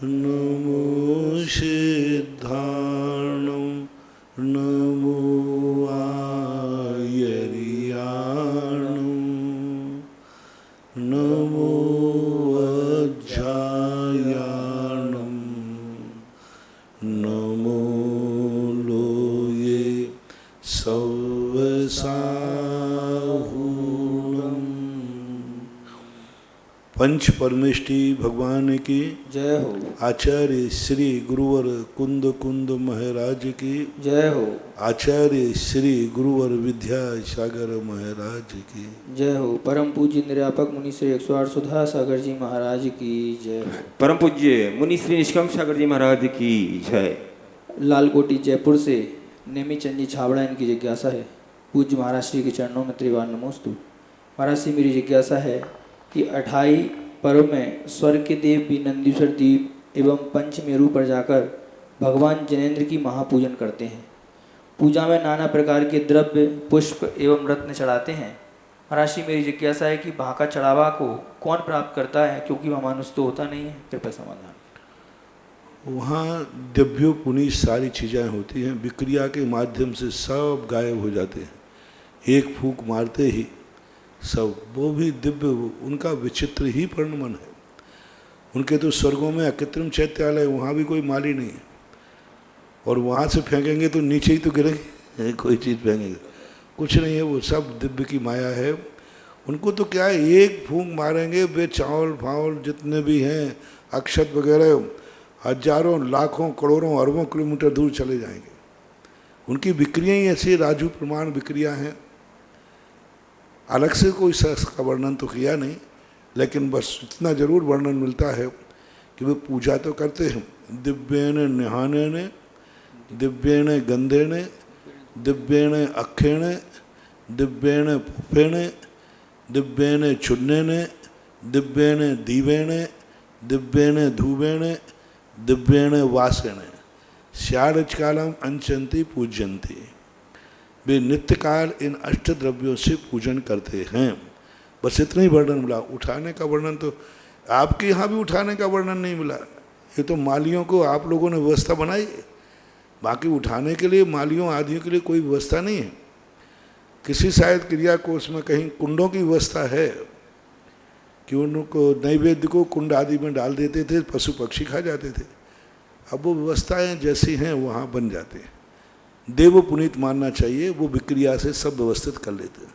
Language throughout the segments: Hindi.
नमो सिद्धार्णं नमो आयर्याणं नमो अज्जायाणं नमो लोये सव्वसाहूणम्। पंच परमेष्टि भगवान की जय हो। आचार्य श्री गुरुवर कुंद कुंद महाराज की जय हो। आचार्य श्री गुरुवर विद्यासागर महाराज की जय हो। परम पूज्य निरापक मुनि श्री 108 सुधा सागर जी महाराज की जय हो। परम पूज्य मुनि श्री निष्कम सागर जी महाराज की जय। लालकोटी जयपुर से नेमी चंद जी छाबड़ा इनकी जिज्ञासा है। पूज्य महाराज श्री के चरणों में त्रिवार नमोस्तु। महाराज श्री मेरी जिज्ञासा है कि 28 पर्व में स्वर्ग के देव भी नंदीश्वर द्वीप एवं पंचमेरु पर जाकर भगवान जनेन्द्र की महापूजन करते हैं। पूजा में नाना प्रकार के द्रव्य पुष्प एवं रत्न चढ़ाते हैं। महाराज श्री मेरी जिज्ञासा है कि वहाँ का चढ़ावा को कौन प्राप्त करता है, क्योंकि वहाँ मानुष तो होता नहीं है। कृपया समाधान। वहाँ दिव्यो पुनीत सारी चीज़ें होती हैं, विक्रिया के माध्यम से सब गायब हो जाते हैं। एक फूंक मारते ही सब, वो भी दिव्य, उनका विचित्र ही वर्णन है। उनके तो स्वर्गों में अकृत्रिम चैत्यालय, वहाँ भी कोई माली नहीं है, और वहाँ से फेंकेंगे तो नीचे ही तो गिरेंगे, कोई चीज़ फेंकेंगे कुछ नहीं है, वो सब दिव्य की माया है। उनको तो क्या है, एक फूंक मारेंगे वे चावल फावल जितने भी हैं अक्षत वगैरह हजारों लाखों करोड़ों अरबों किलोमीटर दूर चले जाएंगे। उनकी विक्रियाँ ही ऐसी राजू प्रमाण विक्रिया हैं। अलग से कोई शख्स का वर्णन तो किया नहीं, लेकिन बस इतना जरूर वर्णन मिलता है कि वे पूजा तो करते हैं। दिव्येण निहानेन दिव्येण गंधेन दिव्येण अक्षेण दिव्येण पुष्पेण दिव्येण चूर्णेन दिव्येण दीवेण दिव्येण धूवेण दिव्येण वासेण स्यारचकालम अंचंती पूज्यंती। वे नित्यकाल इन अष्ट द्रव्यों से पूजन करते हैं। बस इतना ही वर्णन मिला। उठाने का वर्णन तो आपके यहाँ भी उठाने का वर्णन नहीं मिला। ये तो मालियों को आप लोगों ने व्यवस्था बनाई है, बाकी उठाने के लिए मालियों आदियों के लिए कोई व्यवस्था नहीं है। किसी शायद क्रिया कोष में कहीं कुंडों की व्यवस्था है कि उनको नैवेद्य को कुंड आदि में डाल देते थे, पशु पक्षी खा जाते थे। अब वो व्यवस्थाएं जैसी हैं वहाँ बन जाते हैं। देव पुनीत मानना चाहिए, वो विक्रिया से सब व्यवस्थित कर लेते हैं।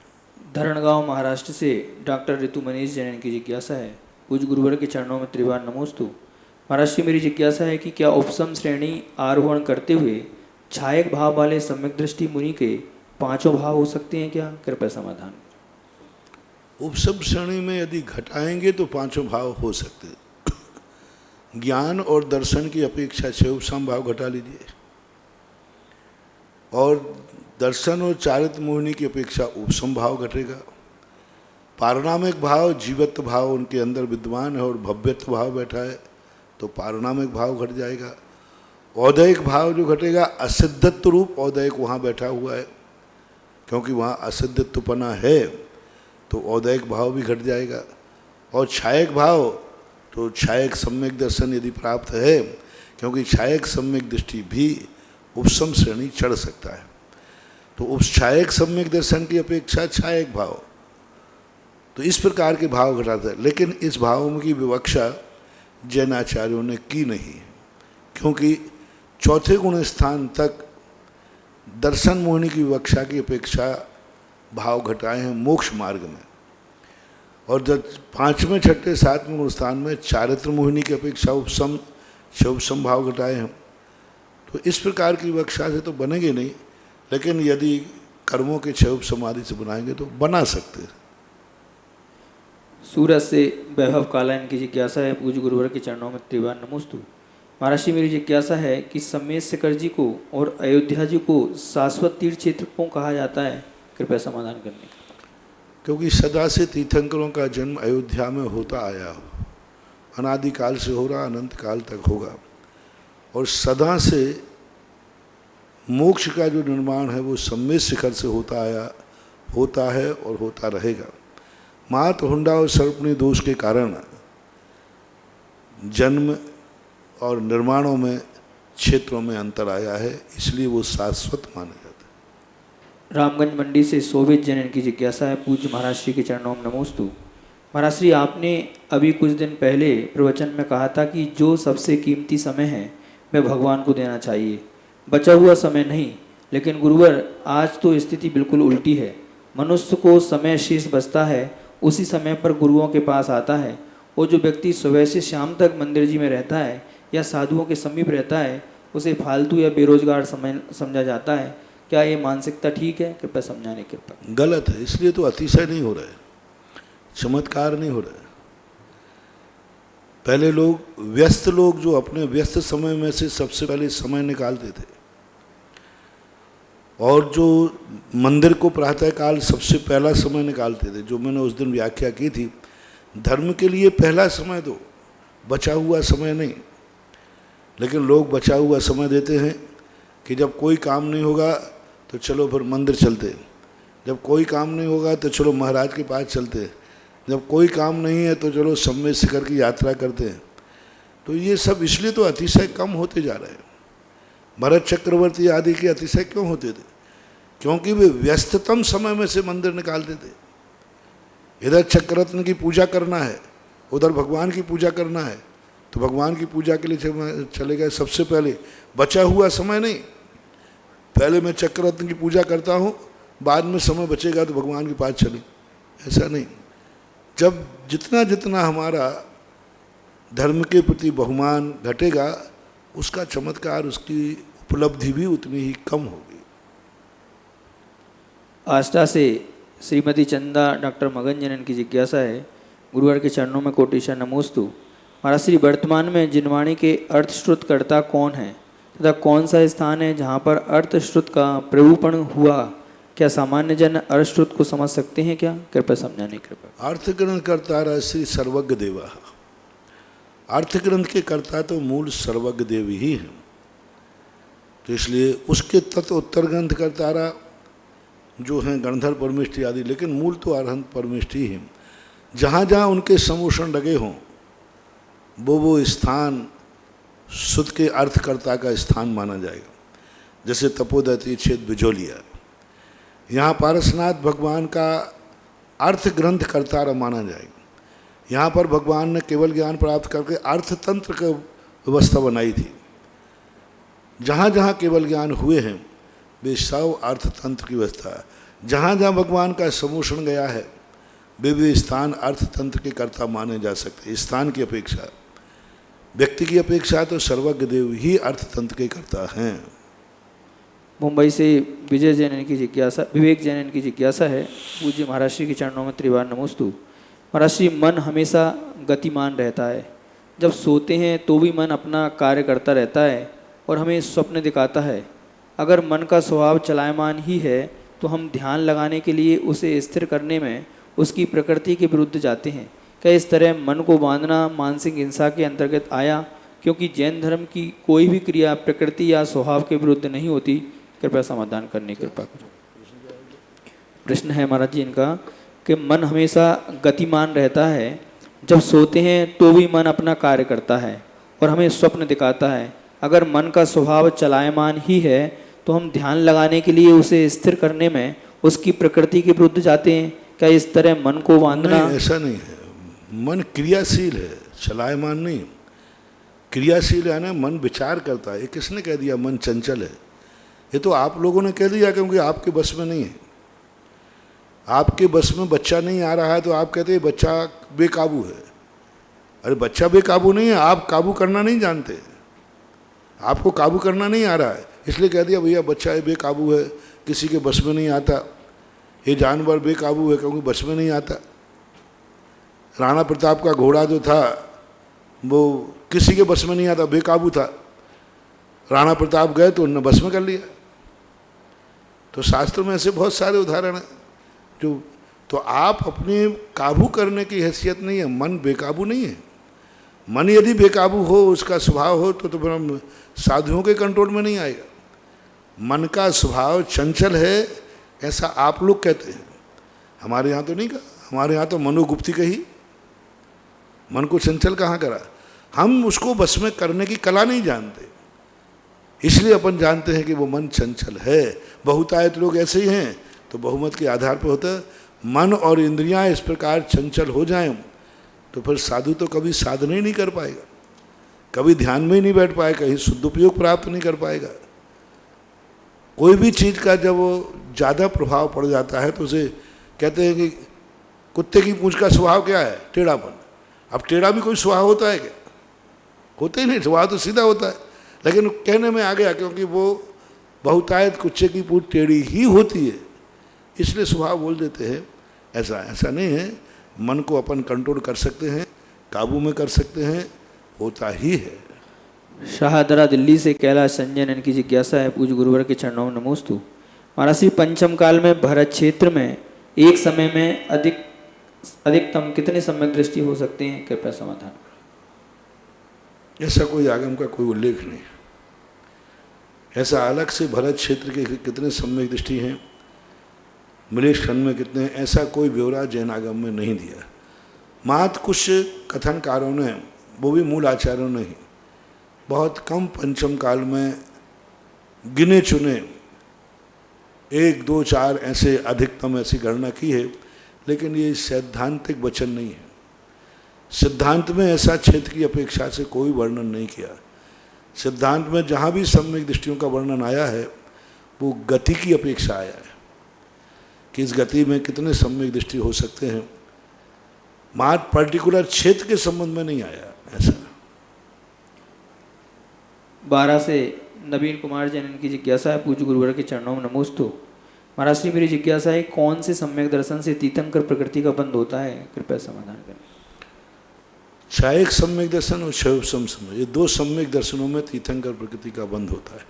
धरणगांव महाराष्ट्र से डॉक्टर ऋतु मनीष जैन की जिज्ञासा है। पूज्य गुरुवर के चरणों में त्रिवार नमोस्तु। महाराज श्री मेरी जिज्ञासा है कि क्या उपसम श्रेणी आरोहण करते हुए छायक भाव वाले सम्यक दृष्टि मुनि के पांचों भाव हो सकते हैं क्या? कृपया समाधान। उपसम श्रेणी में यदि घटाएंगे तो पांचों भाव हो सकते हैं। ज्ञान और दर्शन की अपेक्षा से उपसम भाव घटा लीजिए, और दर्शन और चारित्र मोहिनी की अपेक्षा उपसम भाव घटेगा। पारणामिक भाव जीवत्व भाव उनके अंदर विद्वान है और भव्यत्व भाव बैठा है, तो पारणामिक भाव घट जाएगा। औदैहिक भाव जो घटेगा, असिद्धत्व रूप औदैहिक वहाँ बैठा हुआ है, क्योंकि वहाँ असिद्धत्वपना है, तो औदैहिक भाव भी घट जाएगा। और छायक भाव, तो छायक सम्यक दर्शन यदि प्राप्त है, क्योंकि छायक सम्यक दृष्टि भी उपसम श्रेणी चढ़ सकता है, तो उपछायक सम्यक दर्शन की अपेक्षा छायक भाव, तो इस प्रकार के भाव घटाता है। लेकिन इस भाव की विवक्षा जैनाचार्यों ने की नहीं, क्योंकि चौथे गुण स्थान तक दर्शन मोहिनी की विवक्षा की अपेक्षा भाव घटाए हैं मोक्ष मार्ग में, और जब पाँचवें छठे सातवें गुण स्थान में चारित्र मोहिनी की अपेक्षा उपसम शोभसम भाव घटाए हैं। तो इस प्रकार की विवक्षा से तो बनेंगे नहीं, लेकिन यदि कर्मों के क्षोभ समाधि से बनाएंगे तो बना सकते हैं। सूरत से वैभव कालायन की जिज्ञासा है। पूज्य गुरुवर के चरणों में त्रिवार नमोस्तु। महाराज श्री मेरी जिज्ञासा है कि सम्मेद शेखर जी को और अयोध्या जी को शाश्वत तीर्थ क्षेत्र क्यों कहा जाता है? कृपया समाधान करने का। क्योंकि सदा से तीर्थंकरों का जन्म अयोध्या में होता आया हो, अनादिकाल से हो रहा, अनंत काल तक होगा, और सदा से मोक्ष का जो निर्माण है वो सम्मेद शिखर से होता आया, होता है और होता रहेगा। मात हुंडा और सर्पणी दोष के कारण जन्म और निर्माणों में क्षेत्रों में अंतर आया है, इसलिए वो शाश्वत माने जाते हैं। रामगंज मंडी से शोभित जैन इनकी जिज्ञासा है, पूज्य महाराज श्री के चरणों में नमोस्तु। महाराज श्री, आपने अभी कुछ दिन पहले प्रवचन में कहा था कि जो सबसे कीमती समय है वह भगवान को देना चाहिए, बचा हुआ समय नहीं। लेकिन गुरुवर, आज तो स्थिति बिल्कुल उल्टी है। मनुष्य को समय शेष बचता है, उसी समय पर गुरुओं के पास आता है, और जो व्यक्ति सुबह से शाम तक मंदिर जी में रहता है या साधुओं के समीप रहता है उसे फालतू या बेरोजगार समझा जाता है। क्या ये मानसिकता ठीक है? कृपया समझाने कृपा। गलत है, इसलिए तो अतिशय नहीं हो रहा है, चमत्कार नहीं हो रहा है। पहले व्यस्त लोग जो अपने व्यस्त समय में से सबसे पहले समय निकालते थे, और जो मंदिर को प्रातःकाल सबसे पहला समय निकालते थे, जो मैंने उस दिन व्याख्या की थी, धर्म के लिए पहला समय दो, बचा हुआ समय नहीं। लेकिन लोग बचा हुआ समय देते हैं कि जब कोई काम नहीं होगा तो चलो फिर मंदिर चलते हैं, जब कोई काम नहीं होगा तो चलो महाराज के पास चलते हैं, जब कोई काम नहीं है तो चलो सम्मेद शिखर की यात्रा करते हैं। तो ये सब इसलिए तो अतिशय कम होते जा रहे हैं। भरत चक्रवर्ती आदि के अतिशय क्यों होते थे? क्योंकि वे व्यस्ततम समय में से मंदिर निकालते थे। इधर चक्ररत्न की पूजा करना है, उधर भगवान की पूजा करना है, तो भगवान की पूजा के लिए चले गए सबसे पहले। बचा हुआ समय नहीं, पहले मैं चक्ररत्न की पूजा करता हूँ, बाद में समय बचेगा तो भगवान के पास चले, ऐसा नहीं। जब जितना जितना हमारा धर्म के प्रति बहुमान घटेगा, उसका चमत्कार, उसकी उपलब्धि भी उतनी ही कम होगी। आष्टा से श्रीमती चंदा डॉक्टर मगन जनन की जिज्ञासा है, गुरुवार के चरणों में कोटिशा नमोस्तु। महाराज श्री, वर्तमान में जिनवाणी के अर्थश्रुतकर्ता कौन है तथा कौन सा स्थान है जहाँ पर अर्थश्रुत का प्ररूपण हुआ? क्या सामान्य जन अर्थश्रुत को समझ सकते हैं क्या? कृपया समझाने कृपया। अर्थ ग्रंथ कर्ता श्री सर्वज्ञ देवा। अर्थ ग्रंथ के कर्ता तो मूल सर्वज्ञ देव ही हैं, तो इसलिए उसके तत्व उत्तर ग्रंथ कर्तारा जो हैं गणधर परमिष्ठी आदि, लेकिन मूल तो अरहंत परमिष्ठी ही हैं। जहाँ जहाँ उनके समोषण लगे हों वो स्थान सुध के अर्थकर्ता का स्थान माना जाएगा। जैसे तपोदयती क्षेत्र बिजोलिया, यहाँ पारसनाथ भगवान का अर्थ ग्रंथ कर्ता माना जाएगा। यहाँ पर भगवान ने केवल ज्ञान प्राप्त करके अर्थतंत्र की व्यवस्था बनाई थी। जहाँ जहाँ केवल ज्ञान हुए हैं वे सब अर्थतंत्र की व्यवस्था है। जहाँ जहाँ भगवान का समोषण गया है वे स्थान अर्थतंत्र के कर्ता माने जा सकते। स्थान की अपेक्षा, व्यक्ति की अपेक्षा तो सर्वज्ञ देव ही अर्थतंत्र के कर्ता हैं। मुंबई से विवेक जैन की जिज्ञासा है, पूज्य महाराज श्री के चरणों में त्रिवार नमोस्तु। महाराज श्री, मन हमेशा गतिमान रहता है, जब सोते हैं तो भी मन अपना कार्य करता रहता है और हमें स्वप्न दिखाता है। अगर मन का स्वभाव चलायमान ही है तो हम ध्यान लगाने के लिए उसे स्थिर करने में उसकी प्रकृति के विरुद्ध जाते हैं। क्या इस तरह मन को बांधना मानसिक हिंसा के अंतर्गत आया? क्योंकि जैन धर्म की कोई भी क्रिया प्रकृति या स्वभाव के विरुद्ध नहीं होती। कृपया समाधान करने की कृपा करें। प्रश्न है महाराज जी इनका कि मन हमेशा गतिमान रहता है, जब सोते हैं तो भी मन अपना कार्य करता है और हमें स्वप्न दिखाता है। अगर मन का स्वभाव चलायमान ही है तो हम ध्यान लगाने के लिए उसे स्थिर करने में उसकी प्रकृति के विरुद्ध जाते हैं। क्या इस तरह मन को बांधना? नहीं, ऐसा नहीं है। मन क्रियाशील है, चलायमान नहीं। क्रियाशील है ना, मन विचार करता है। ये किसने कह दिया मन चंचल है? ये तो आप लोगों ने कह दिया, क्योंकि आपके बस में नहीं है। आपके बस में बच्चा नहीं आ रहा है तो आप कहते हैं बच्चा बेकाबू है। अरे बच्चा बेकाबू नहीं है, आप काबू करना नहीं जानते। आपको काबू करना नहीं आ रहा है, इसलिए कह दिया भैया बच्चा है बेकाबू है, किसी के बस में नहीं आता। ये जानवर बेकाबू है क्योंकि बस में नहीं आता। राणा प्रताप का घोड़ा जो था वो किसी के बस में नहीं आता, बेकाबू था। राणा प्रताप गए तो उन्होंने बस में कर लिया। तो शास्त्र में ऐसे बहुत सारे उदाहरण हैं जो, तो आप अपने काबू करने की हैसियत नहीं है। मन बेकाबू नहीं है। मन यदि बेकाबू हो, उसका स्वभाव हो, तो फिर हम साधुओं के कंट्रोल में नहीं आएगा। मन का स्वभाव चंचल है ऐसा आप लोग कहते हैं, हमारे यहाँ तो नहीं कहा। हमारे यहाँ तो मनोगुप्ती कही, मन को चंचल कहाँ करा। हम उसको बस में करने की कला नहीं जानते, इसलिए अपन जानते हैं कि वो मन चंचल है। बहुतायत लोग ऐसे ही हैं, तो बहुमत के आधार पर होता है मन और इंद्रियां इस प्रकार चंचल हो जाएं तो फिर साधु तो कभी साधना ही नहीं कर पाएगा, कभी ध्यान में ही नहीं बैठ पाएगा, कहीं शुद्ध उपयोग प्राप्त नहीं कर पाएगा। कोई भी चीज़ का जब वो ज़्यादा प्रभाव पड़ जाता है तो उसे कहते हैं कि कुत्ते की पूंछ का स्वभाव क्या है? टेढ़ापन। अब टेढ़ा भी कोई स्वभाव होता है क्या? होता ही नहीं, स्वभाव तो सीधा होता है, लेकिन कहने में आ गया क्योंकि वो बहुतायत कुत्ते की पूंछ टेढ़ी ही होती है, इसलिए स्वभाव बोल देते हैं। ऐसा नहीं है, मन को अपन कंट्रोल कर सकते हैं, काबू में कर सकते हैं, होता ही है। शाहदरा दिल्ली से कैलाश संजय की जिज्ञासा है, पूज्य गुरुवर के चरणों में नमोस्तु। महाराज श्री पंचम काल में भरत क्षेत्र में एक समय में अधिकतम कितने सम्यक दृष्टि हो सकते हैं? कृपया समाधान। ऐसा कोई आगम का कोई उल्लेख नहीं, ऐसा अलग से भरत क्षेत्र के कितने सम्यक दृष्टि हैं, मलेश खंड में कितने, ऐसा कोई ब्यौरा जैन आगम में नहीं दिया। मात्र कुछ कथनकारों ने, वो भी मूल आचार्यों ने ही बहुत कम पंचम काल में गिने चुने 1, 2, 4 ऐसे अधिकतम ऐसी गणना की है, लेकिन ये सैद्धांतिक वचन नहीं है। सिद्धांत में ऐसा क्षेत्र की अपेक्षा से कोई वर्णन नहीं किया। सिद्धांत में जहाँ भी सम्यक दृष्टियों का वर्णन आया है वो गति की अपेक्षा आया है कि इस गति में कितने सम्यक दृष्टि हो सकते हैं, मात्र पर्टिकुलर क्षेत्र के संबंध में नहीं आया। ऐसा 12 से नवीन कुमार जैन की जिज्ञासा है, पूज्य गुरुवर के चरणों में नमोस्तु। महाराज श्री मेरी जिज्ञासा है, कौन से सम्यक दर्शन से तीर्थंकर प्रकृति का बंध होता है? कृपया समाधान करें। क्षयिक सम्यक दर्शन और क्षयोपशम समय, ये 2 सम्यक दर्शनों में तीर्थंकर प्रकृति का बंध होता है।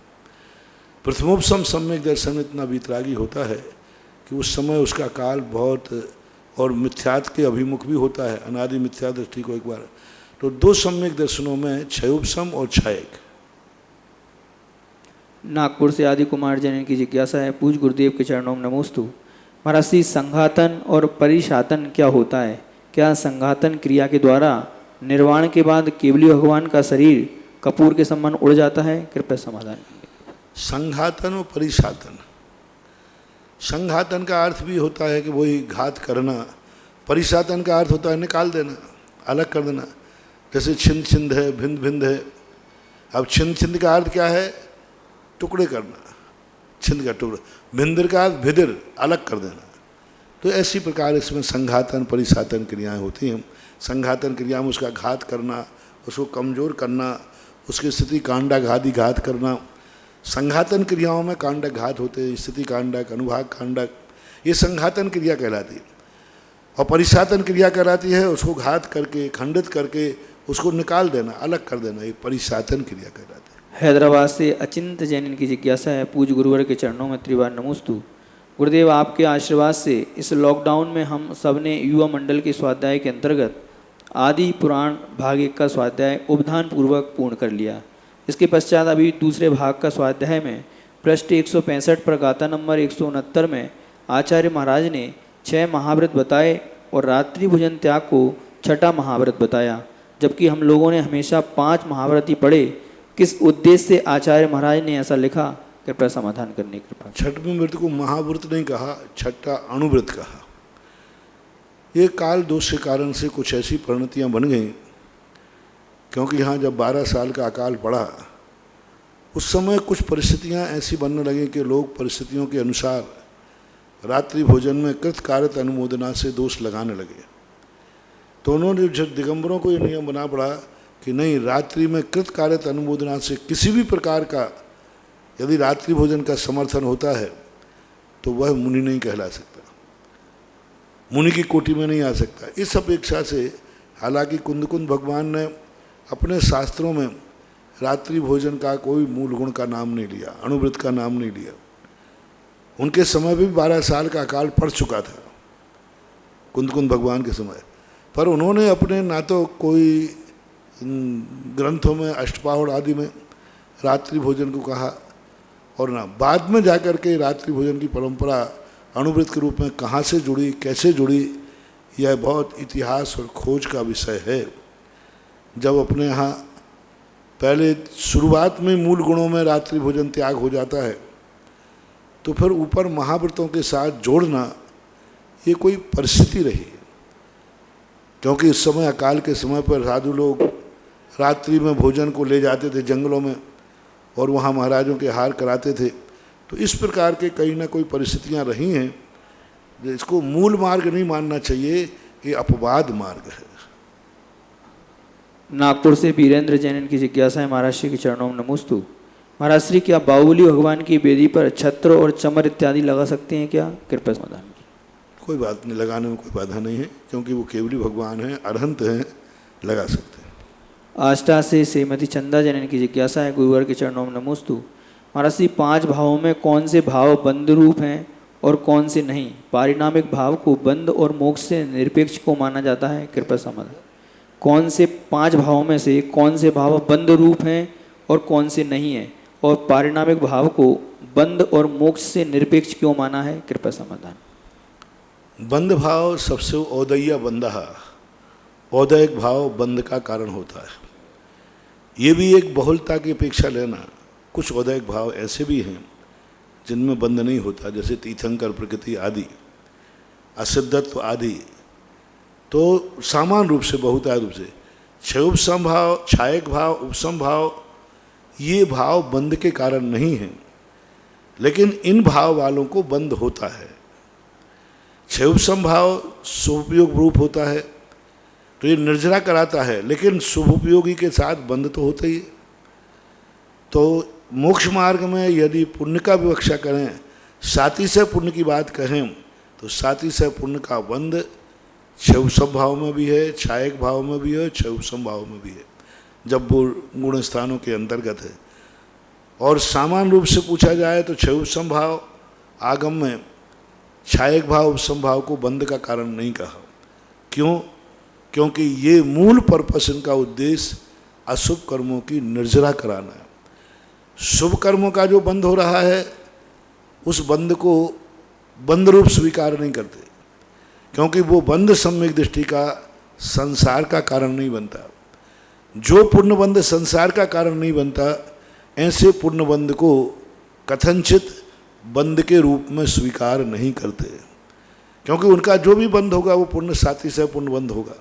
प्रथमोपशम सम्यक दर्शन इतना वीतरागी होता है कि उस समय उसका काल बहुत और मिथ्यात्व के अभिमुख भी होता है, अनादि मिथ्या दृष्टि को एक बार। तो 2 सम्यक दर्शनों में क्षयोपशम और क्षयिक। नागपुर से आदि कुमार जैन की जिज्ञासा है, पूज्य गुरुदेव के चरणों में नमोस्तु। महाराज श्री संघातन और परिशातन क्या होता है? क्या संघातन क्रिया के द्वारा निर्वाण के बाद केवली भगवान का शरीर कपूर के समान उड़ जाता है? कृपया समाधान करें। संघातन और परिशातन, संघातन का अर्थ भी होता है कि वही घात करना, परिशातन का अर्थ होता है निकाल देना, अलग कर देना। जैसे छिंद छिंद है, भिंद भिंद है। अब छिंद छिंद का अर्थ क्या है? टुकड़े करना, छिंद का टुकड़ा। भिंदर का अर्थ भिदिर, अलग कर देना। तो ऐसी प्रकार इसमें संघातन परिशातन क्रियाएं होती हैं। संघातन क्रिया में उसका घात करना, उसको कमज़ोर करना, उसकी स्थिति कांडक घात करना। संघातन क्रियाओं में कांडक घात होते हैं, स्थिति कांडक, अनुभाग कांडक, ये संघातन क्रिया कहलाती है। और परिशातन क्रिया कहलाती है उसको घात करके, खंडित करके उसको निकाल देना, अलग कर देना, ये परिशातन क्रिया कहलाती है। हैदराबाद से अचिंत जैन की जिज्ञासा है, पूज्य गुरुवर के चरणों में त्रिवार नमोस्तु। गुरुदेव आपके आशीर्वाद से इस लॉकडाउन में हम सब ने युवा मंडल के स्वाध्याय के अंतर्गत आदि पुराण भाग 1 का स्वाध्याय उपधान पूर्वक पूर्ण कर लिया। इसके पश्चात अभी दूसरे भाग का स्वाध्याय में पृष्ठ 165 पर गाथा नंबर 169 में आचार्य महाराज ने 6 महाव्रत बताए और रात्रि भोजन त्याग को 6ठा महाव्रत बताया, जबकि हम लोगों ने हमेशा 5 महाव्रत ही पढ़े। किस उद्देश्य से आचार्य महाराज ने ऐसा लिखा? कृपया समाधान करने की कृपा। छठवें व्रत को महाव्रत नहीं कहा, 6ठा अणुव्रत कहा। ये काल दोष के कारण से कुछ ऐसी परिणतियाँ बन गई, क्योंकि यहाँ जब 12 साल का अकाल पड़ा उस समय कुछ परिस्थितियाँ ऐसी बनने लगी कि लोग परिस्थितियों के अनुसार रात्रि भोजन में कृतकार्यत अनुमोदना से दोष लगाने लगे। तो उन्होंने जब दिगंबरों को ये नियम बना पड़ा कि नहीं, रात्रि में कृतकार्यत अनुमोदना से किसी भी प्रकार का यदि रात्रि भोजन का समर्थन होता है तो वह मुनि नहीं कहला सकता, मुनि की कोटि में नहीं आ सकता। इस अपेक्षा से हालांकि कुंदकुंद भगवान ने अपने शास्त्रों में रात्रि भोजन का कोई मूल गुण का नाम नहीं लिया, अणुव्रत का नाम नहीं लिया। उनके समय भी 12 साल का अकाल पड़ चुका था कुंदकुंद भगवान के समय, पर उन्होंने अपने ना तो कोई ग्रंथों में अष्टपाहुड़ आदि में रात्रि भोजन को कहा और ना बाद में जाकर के रात्रि भोजन की परंपरा अणुव्रत के रूप में कहाँ से जुड़ी, कैसे जुड़ी, यह बहुत इतिहास और खोज का विषय है। जब अपने यहाँ पहले शुरुआत में मूल गुणों में रात्रि भोजन त्याग हो जाता है, तो फिर ऊपर महाव्रतों के साथ जोड़ना ये कोई परिस्थिति रही। क्योंकि इस समय अकाल के समय पर साधु लोग रात्रि में भोजन को ले जाते थे जंगलों में और वहाँ महाराजों के हार कराते थे। तो इस प्रकार के कहीं ना कोई परिस्थितियाँ रही हैं। इसको मूल मार्ग नहीं मानना चाहिए, ये अपवाद मार्ग है। नागपुर से वीरेंद्र जैन की जिज्ञासा है, महाराज श्री के चरणों में नमोस्तु। महाराज श्री, क्या बाहुबली भगवान की वेदी पर छत्र और चमर इत्यादि लगा सकते हैं क्या? कृपया समाधान। कोई बात नहीं, लगाने में कोई बाधा नहीं है, क्योंकि वो केवली भगवान हैं, अरहंत हैं, लगा सकते हैं। आष्टा से श्रीमती चंदा जैन की जिज्ञासा है, गुरुवर के चरणों में नमोस्तु। महाराज श्री, 5 भावों में कौन से भाव बंध रूप हैं और कौन से नहीं? पारिणामिक भाव को बंध और मोक्ष से निरपेक्ष को माना जाता है। कृपया समाधान। कौन से 5 भावों में से कौन से भाव बंध रूप हैं और कौन से नहीं है, और पारिणामिक भाव को बंध और मोक्ष से निरपेक्ष क्यों माना है? कृपया समाधान। बंध भाव सबसे औदय्य बंधः, औदयिक भाव बंध का कारण होता है। ये भी एक बहुलता की अपेक्षा लेना। कुछ औदयिक भाव ऐसे भी हैं जिनमें बंध नहीं होता, जैसे तीर्थंकर प्रकृति आदि, असिद्धत्व आदि। तो सामान्य रूप से, बहुतायत रूप से क्षयोपसम भाव, छायक भाव, उपसम भाव, ये भाव बंध के कारण नहीं हैं, लेकिन इन भाव वालों को बंध होता है। क्षयोपसम भाव शुभोपयोग रूप होता है, तो ये निर्जरा कराता है, लेकिन शुभोपयोगी के साथ बंध तो होता ही है। तो मोक्ष मार्ग में यदि पुण्य का विवक्षा करें, साति से पुण्य की बात कहें, तो साति से पुण्य का बंध क्षयोपसम भाव में भी है, छायक भाव में भी है, क्षयोपसम भाव में भी है, जब वो गुण स्थानों के अंतर्गत है। और सामान्य रूप से पूछा जाए तो क्षयोपसम भाव आगम में छायक भाव, उपसम भाव को बंध का कारण नहीं कहा। क्यों? क्योंकि ये मूल पर्पस, इनका उद्देश्य अशुभ कर्मों की निर्जरा कराना है। शुभ कर्मों का जो बंध हो रहा है, उस बंध को बंध रूप स्वीकार नहीं करते, क्योंकि वो बंध सम्यक दृष्टि का संसार का कारण नहीं बनता। जो पूर्ण बंध संसार का कारण नहीं बनता, ऐसे पूर्ण बंध को कथनचित बंध के रूप में स्वीकार नहीं करते, क्योंकि उनका जो भी बंध होगा वो पूर्ण साथी से पूर्ण बंध होगा।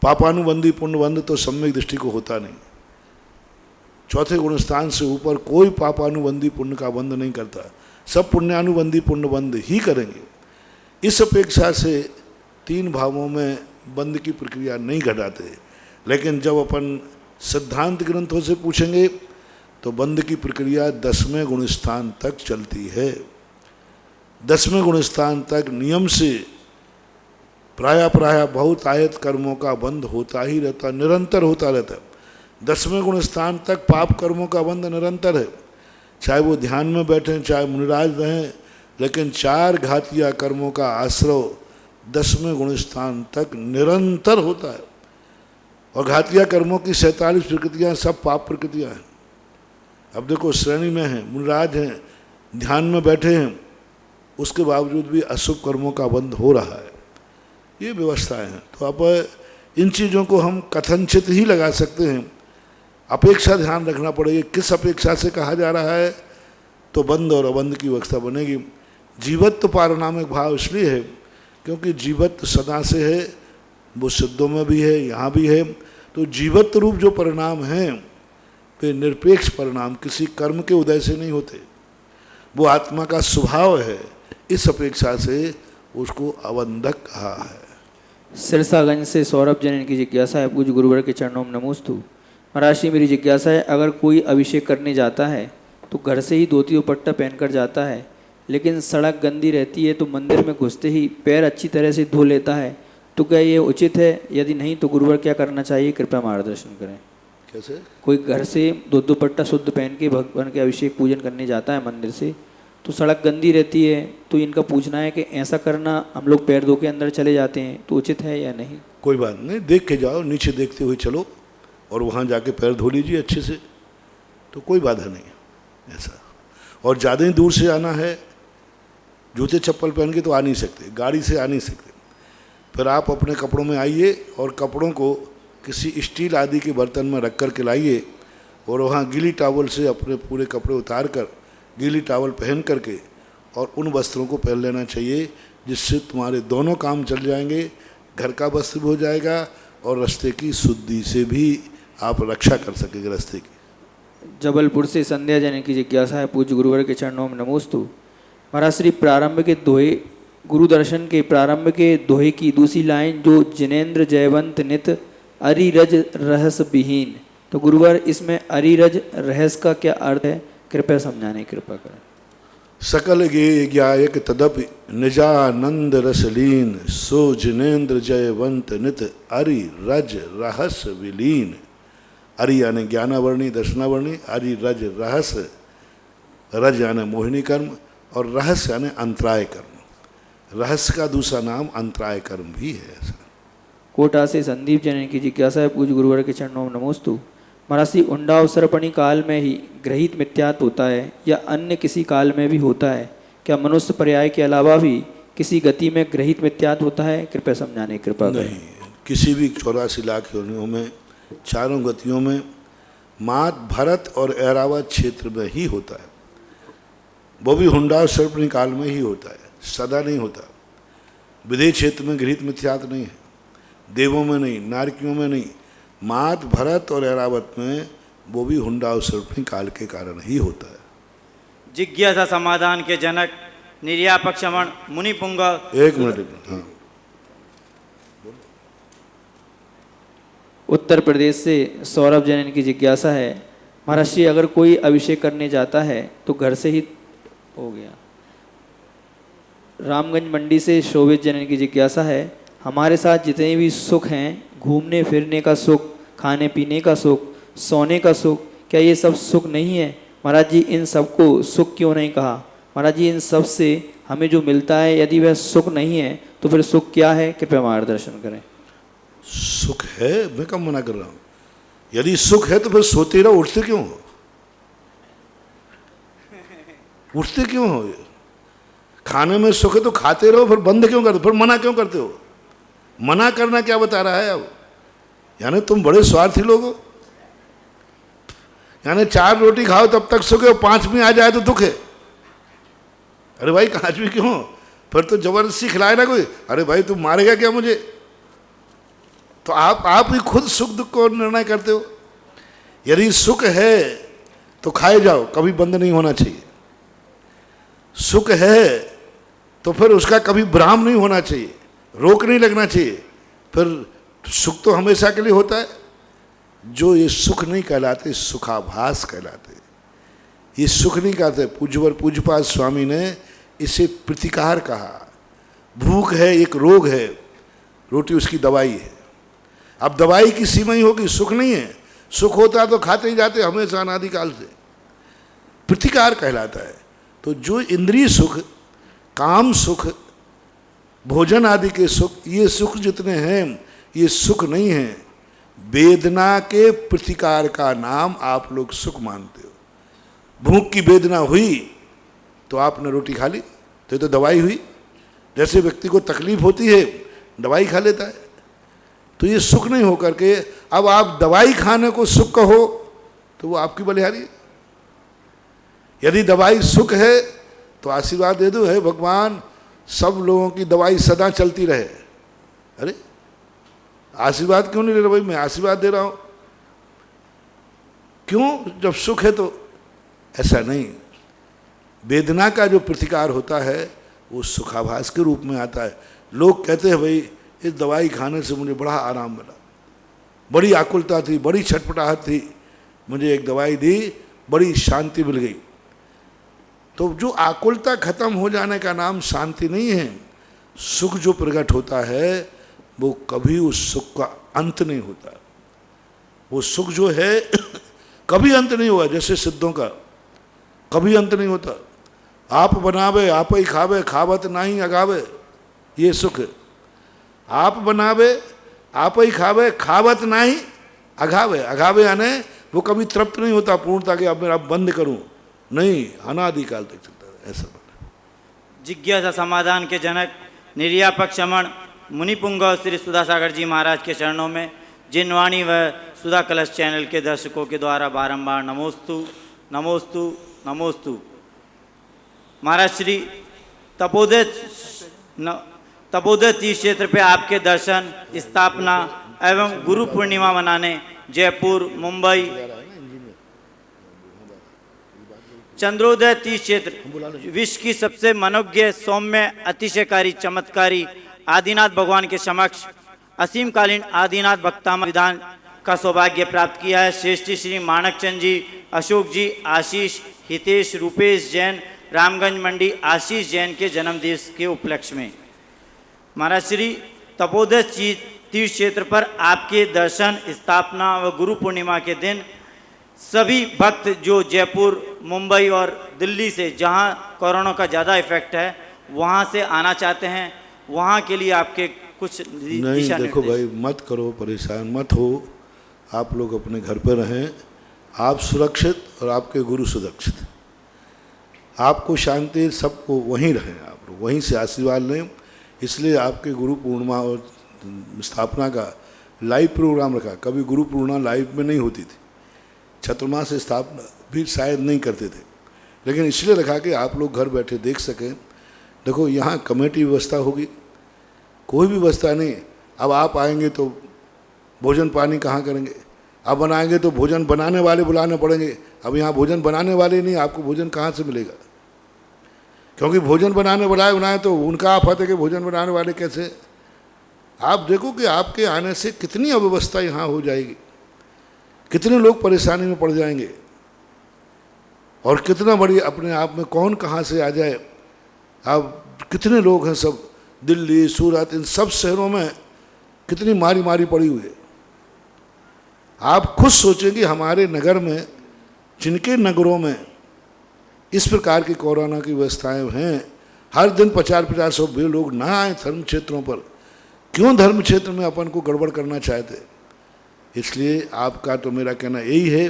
पापानुबंधी पूर्ण बंध तो सम्यक दृष्टि को होता नहीं। चौथे गुणस्थान से ऊपर कोई पापानुबंधी पुण्य का बंध नहीं करता, सब पुण्यानुबंधी पुण्य बंध ही करेंगे। इस अपेक्षा से 3 भावों में बंध की प्रक्रिया नहीं घटाते। लेकिन जब अपन सिद्धांत ग्रंथों से पूछेंगे तो बंध की प्रक्रिया 10वें गुणस्थान तक चलती है। 10वें गुणस्थान तक नियम से प्राय बहुत आयत कर्मों का बंध होता ही रहता, निरंतर होता रहता। 10वें गुणस्थान तक पाप कर्मों का बंध निरंतर है, चाहे वो ध्यान में बैठें, चाहे मुनिराज रहें, लेकिन 4 घातिया कर्मों का आश्रय 10वें गुणस्थान तक निरंतर होता है। और घातिया कर्मों की 47 प्रकृतियाँ सब पाप प्रकृतियाँ हैं। अब देखो, श्रेणी में हैं, मुनिराज हैं, ध्यान में बैठे हैं, उसके बावजूद भी अशुभ कर्मों का बंध हो रहा है। ये व्यवस्थाएं हैं। तो अब इन चीज़ों को हम कथनचित ही लगा सकते हैं। अपेक्षा ध्यान रखना पड़ेगी, किस अपेक्षा से कहा जा रहा है, तो बंध और अबंध की व्यवस्था बनेगी। जीवत्व पारिणामिक भाव इसलिए है क्योंकि जीवत्व सदा से है, वो सिद्धों में भी है, यहाँ भी है। तो जीवत्व रूप जो परिणाम हैं वे निरपेक्ष परिणाम किसी कर्म के उदय से नहीं होते, वो आत्मा का स्वभाव है। इस अपेक्षा से उसको अबंधक कहा है। सिरसागंज से सौरभ जैन की जिज्ञासा है, पूज्य गुरुवर के चरणों में नमोस्तु। महाराज जी, मेरी जिज्ञासा है, अगर कोई अभिषेक करने जाता है तो घर से ही धोती दुपट्टा पहनकर जाता है, लेकिन सड़क गंदी रहती है तो मंदिर में घुसते ही पैर अच्छी तरह से धो लेता है, तो क्या ये उचित है? यदि नहीं तो गुरुवर क्या करना चाहिए? कृपया मार्गदर्शन करें। कैसे? कोई घर से धोती दुपट्टा शुद्ध पहन के भगवान के अभिषेक पूजन करने जाता है मंदिर से, तो सड़क गंदी रहती है, तो इनका पूछना है कि ऐसा करना, हम लोग पैर धो के अंदर चले जाते हैं, तो उचित है या नहीं? कोई बात नहीं, देख के जाओ, नीचे देखते हुए चलो और वहाँ जाके पैर धो लीजिए अच्छे से, तो कोई बाधा नहीं है ऐसा। और ज़्यादा ही दूर से आना है, जूते चप्पल पहन के तो आ नहीं सकते, गाड़ी से आ नहीं सकते, फिर आप अपने कपड़ों में आइए और कपड़ों को किसी स्टील आदि के बर्तन में रख कर के लाइए और वहाँ गीली टॉवल से अपने पूरे कपड़े उतार कर गीली टॉवल पहन करके और उन वस्त्रों को पहन लेना चाहिए, जिससे तुम्हारे दोनों काम चल जाएंगे, घर का वस्त्र भी हो जाएगा और रास्ते की शुद्धि से भी आप रक्षा कर सकेंगे रास्ते की। जबलपुर से संध्या जन की जिज्ञासा है, पूज्य गुरुवर के चरणों में नमोस्तु। महाराज श्री प्रारंभ के दोहे, गुरु दर्शन के प्रारंभ के दोहे की दूसरी लाइन जो जिनेन्द्र जयवंत नित अरिरज रहस विहीन, तो गुरुवर इसमें अरिरज रहस का क्या अर्थ है, कृपया समझाने की कृपा करें। सकल गे ज्ञायक तदपि निजानंद रसलीन, सो जिनेन्द्र जयवंत नित अरि रज रहस विलीन। अरि यानी ज्ञानावर्णी दर्शनावर्णी, अरि रज रहस, रज यानी मोहिनी कर्म और रहस्य यानी अंतराय कर्म। रहस्य का दूसरा नाम अंतराय कर्म भी है। कोटा से संदीप जन की जिज्ञासा है, पूज्य गुरुवर के चरणों में नमोस्तु। महाराज श्री उंडावसर्पणी काल में ही ग्रहित मिथ्यात्व होता है या अन्य किसी काल में भी होता है? क्या मनुष्य पर्याय के अलावा भी किसी गति में ग्रहित मिथ्यात्व होता है? कृपया समझाने की कृपा करें। नहीं, किसी भी 84 लाख योनियों में चारों गतियों में मात भरत और ऐरावत क्षेत्र में ही होता है। वो भी हुंडावसर्पणी काल में ही होता है, सदा नहीं होता। विदेह क्षेत्र में गृहीत मिथ्यात्व नहीं है, देवों में नहीं, नारकियों में नहीं, मात भरत और ऐरावत में वो भी हुंडावसर्पणी काल के कारण ही होता है। जिज्ञासा समाधान के जनक निर्यापक्षमण मुनि पुंगा। एक मिनट, हाँ। उत्तर प्रदेश से सौरभ जैन की जिज्ञासा है, महाराज श्री अगर कोई अभिषेक करने जाता है तो घर से ही हो गया। रामगंज मंडी से शोभित जैन की जिज्ञासा है, हमारे साथ जितने भी सुख हैं, घूमने फिरने का सुख, खाने पीने का सुख, सोने का सुख, क्या ये सब सुख नहीं है? महाराज जी इन सबको सुख क्यों नहीं कहा? महाराज जी इन सब से हमें जो मिलता है यदि वह सुख नहीं है तो फिर सुख क्या है? कृपया मार्गदर्शन करें। सुख है, मैं कब मना कर रहा हूँ। यदि सुख है तो फिर सोते रहो, उठते क्यों हो? उठते क्यों हो? खाने में सुख है तो खाते रहो, फिर बंद क्यों करते, फिर मना क्यों करते हो? मना करना क्या बता रहा है अब? यानी तुम बड़े स्वार्थी लोग हो। यानी 4 रोटी खाओ तब तक सुख है, 5वीं आ जाए तो दुख है। अरे भाई 5वीं क्यों? फिर तो जबरदस्ती खिलाए ना कोई, अरे भाई तुम मारेगा क्या मुझे? तो आप ही खुद सुख दुख को निर्णय करते हो। यदि सुख है तो खाए जाओ, कभी बंद नहीं होना चाहिए। सुख है तो फिर उसका कभी विराम नहीं होना चाहिए, रोक नहीं लगना चाहिए। फिर सुख तो हमेशा के लिए होता है। जो ये सुख नहीं कहलाते, सुखाभास कहलाते। ये सुख नहीं कहते। पूज्यवर पूज्यपाद स्वामी ने इसे प्रतिकार कहा। भूख है एक रोग है, रोटी उसकी दवाई है। अब दवाई की सीमा ही होगी, सुख नहीं है। सुख होता तो खाते ही जाते हमेशा अनादिकाल से। प्रतिकार कहलाता है। तो जो इंद्रिय सुख, काम सुख, भोजन आदि के सुख, ये सुख जितने हैं ये सुख नहीं है। वेदना के प्रतिकार का नाम आप लोग सुख मानते हो। भूख की वेदना हुई तो आपने रोटी खा ली, तो ये तो दवाई हुई। जैसे व्यक्ति को तकलीफ होती है दवाई खा लेता है, तो ये सुख नहीं होकर के अब आप दवाई खाने को सुख कहो तो वो आपकी बलिहारी है। यदि दवाई सुख है तो आशीर्वाद दे दो, है भगवान सब लोगों की दवाई सदा चलती रहे। अरे आशीर्वाद क्यों नहीं ले रहा भाई? मैं आशीर्वाद दे रहा हूं। क्यों? जब सुख है तो ऐसा नहीं। वेदना का जो प्रतिकार होता है वो सुखाभास के रूप में आता है। लोग कहते हैं भाई इस दवाई खाने से मुझे बड़ा आराम मिला, बड़ी आकुलता थी, बड़ी छटपटाहट थी, मुझे एक दवाई दी, बड़ी शांति मिल गई। तो जो आकुलता खत्म हो जाने का नाम शांति नहीं है। सुख जो प्रकट होता है वो कभी उस सुख का अंत नहीं होता। वो सुख जो है कभी अंत नहीं हुआ। जैसे सिद्धों का कभी अंत नहीं होता। आप बनावे आप ही खावे, खावत नहीं अगावे, ये सुख है। आप बनावे आप ही खावे, खावत नहीं अघावे। अघावे यानी वो कभी तृप्त नहीं होता पूर्णता के अब मैं बंद करूं, नहीं, अनादिकाल तक चलता है। ऐसा जिज्ञासा समाधान के जनक निर्यापक क्षमण मुनिपुंग श्री सुधासागर जी महाराज के चरणों में जिनवाणी व सुधा कलश चैनल के दर्शकों के द्वारा बारंबार नमोस्तु नमोस्तु नमोस्तु। महाराज श्री तपोदय तीर्थ क्षेत्र पे आपके दर्शन, स्थापना एवं गुरु पूर्णिमा मनाने जयपुर, मुंबई, चंद्रोदय तीर्थ क्षेत्र विश्व की सबसे मनोज्ञ, सौम्य, अतिशयकारी, चमत्कारी आदिनाथ भगवान के समक्ष असीमकालीन आदिनाथ भक्ताम विधान का सौभाग्य प्राप्त किया है। श्रेष्ठ श्री माणकचंद जी, अशोक जी, आशीष, हितेश, रूपेश जैन, रामगंज मंडी, आशीष जैन के जन्म दिवस के उपलक्ष्य में महाराज श्री तपोदय तीर्थ क्षेत्र पर आपके दर्शन, स्थापना व गुरु पूर्णिमा के दिन सभी भक्त जो जयपुर, मुंबई और दिल्ली से, जहां कोरोना का ज़्यादा इफेक्ट है, वहां से आना चाहते हैं, वहां के लिए आपके कुछ नहीं, देखो भाई, मत करो, परेशान मत हो, आप लोग अपने घर पर रहें, आप सुरक्षित और आपके गुरु सुरक्षित, आपको शांति, सबको वहीं रहें, आप लोग वहीं से आशीर्वाद लें। इसलिए आपके गुरु पूर्णिमा और स्थापना का लाइव प्रोग्राम रखा। कभी गुरु पूर्णिमा लाइव में नहीं होती थी, छत्रमास से स्थापना भी शायद नहीं करते थे, लेकिन इसलिए रखा कि आप लोग घर बैठे देख सकें। देखो, यहाँ कमेटी व्यवस्था होगी, कोई भी व्यवस्था नहीं। अब आप आएंगे तो भोजन पानी कहाँ करेंगे? अब बनाएंगे तो भोजन बनाने वाले बुलाने पड़ेंगे। अब यहाँ भोजन बनाने वाले नहीं, आपको भोजन कहाँ से मिलेगा? क्योंकि भोजन बनाने बनाए तो उनका आफत है कि भोजन बनाने वाले कैसे। आप देखो कि आपके आने से कितनी अव्यवस्था यहाँ हो जाएगी, कितने लोग परेशानी में पड़ जाएंगे, और कितना बड़ी अपने आप में कौन कहाँ से आ जाए। अब कितने लोग हैं, सब दिल्ली, सूरत, इन सब शहरों में कितनी मारी मारी पड़ी हुई है। आप खुद सोचें कि हमारे नगर में, जिनके नगरों में इस प्रकार की कोरोना की व्यवस्थाएं हैं, हर दिन 50-50 लोग ना आए धर्म क्षेत्रों पर। क्यों धर्म क्षेत्र में अपन को गड़बड़ करना चाहते? इसलिए आपका तो मेरा कहना यही है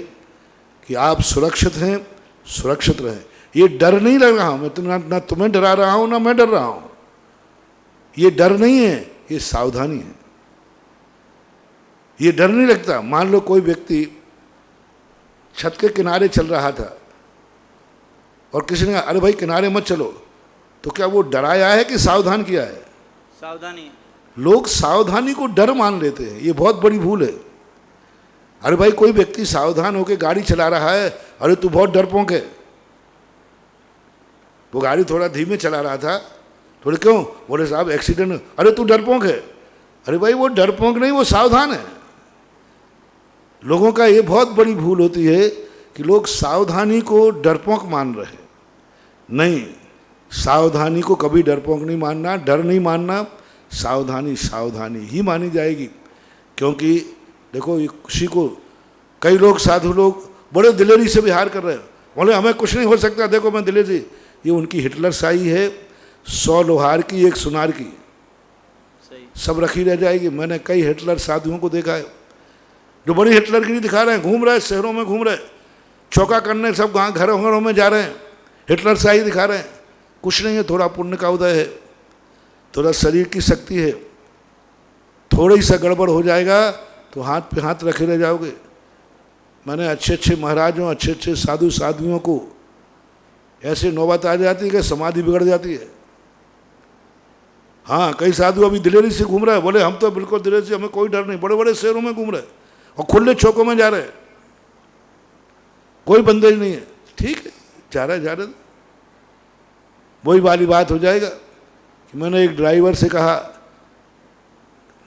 कि आप सुरक्षित हैं, सुरक्षित रहें। ये डर नहीं लग रहा हूँ मैं, ना तुम्हें डरा रहा हूँ ना मैं डर रहा हूँ। ये डर नहीं है, ये सावधानी है। ये डर नहीं लगता। मान लो कोई व्यक्ति छत के किनारे चल रहा था और किसी ने कहा अरे भाई किनारे मत चलो, तो क्या वो डराया है कि सावधान किया है? सावधानी। लोग सावधानी को डर मान लेते हैं, ये बहुत बड़ी भूल है। अरे भाई, कोई व्यक्ति सावधान होकर गाड़ी चला रहा है, अरे तू बहुत डरपोक है। वो गाड़ी थोड़ा धीमे चला रहा था, थोड़े क्यों? बोले साहब एक्सीडेंट। अरे तू डरपोक है। अरे भाई, वो डरपोक नहीं, वो सावधान है। लोगों का ये बहुत बड़ी भूल होती है कि लोग सावधानी को डरपोक मान रहे हैं। नहीं, सावधानी को कभी डरपोक नहीं मानना, डर नहीं मानना। सावधानी सावधानी ही मानी जाएगी। क्योंकि देखो, ये किसी को, कई लोग, साधु लोग बड़े दिलेरी से विहार कर रहे हैं, बोले हमें कुछ नहीं हो सकता, देखो मैं दिलेरी। ये उनकी हिटलर शाही है, 100 लोहार की 1 सुनार की, सब रखी रह जाएगी। मैंने कई हिटलर साधुओं को देखा है जो बड़ी हिटलरगिरी दिखा रहे हैं, घूम रहे हैं, शहरों में घूम रहे हैं, चौका करने सब घरों घरों में जा रहे हैं, हिटलर शाही दिखा रहे हैं। कुछ नहीं है, थोड़ा पुण्य का उदय है, थोड़ा शरीर की शक्ति है, थोड़ी सा गड़बड़ हो जाएगा तो हाथ पे हाथ रखे रह जाओगे। मैंने अच्छे अच्छे महाराजों, अच्छे अच्छे साधु साधुओं को ऐसे नौबत आ जाती है कि समाधि बिगड़ जाती है। हाँ, कई साधु अभी दिलेरी से घूम रहे हैं, बोले हम तो बिल्कुल दिलेरी से, हमें कोई डर नहीं, बड़े बड़े शहरों में घूम रहे हैं और खुले चौकों में जा रहे हैं, कोई बंदेज नहीं है। ठीक है, जा रहे वही वाली बात हो जाएगा कि मैंने एक ड्राइवर से कहा,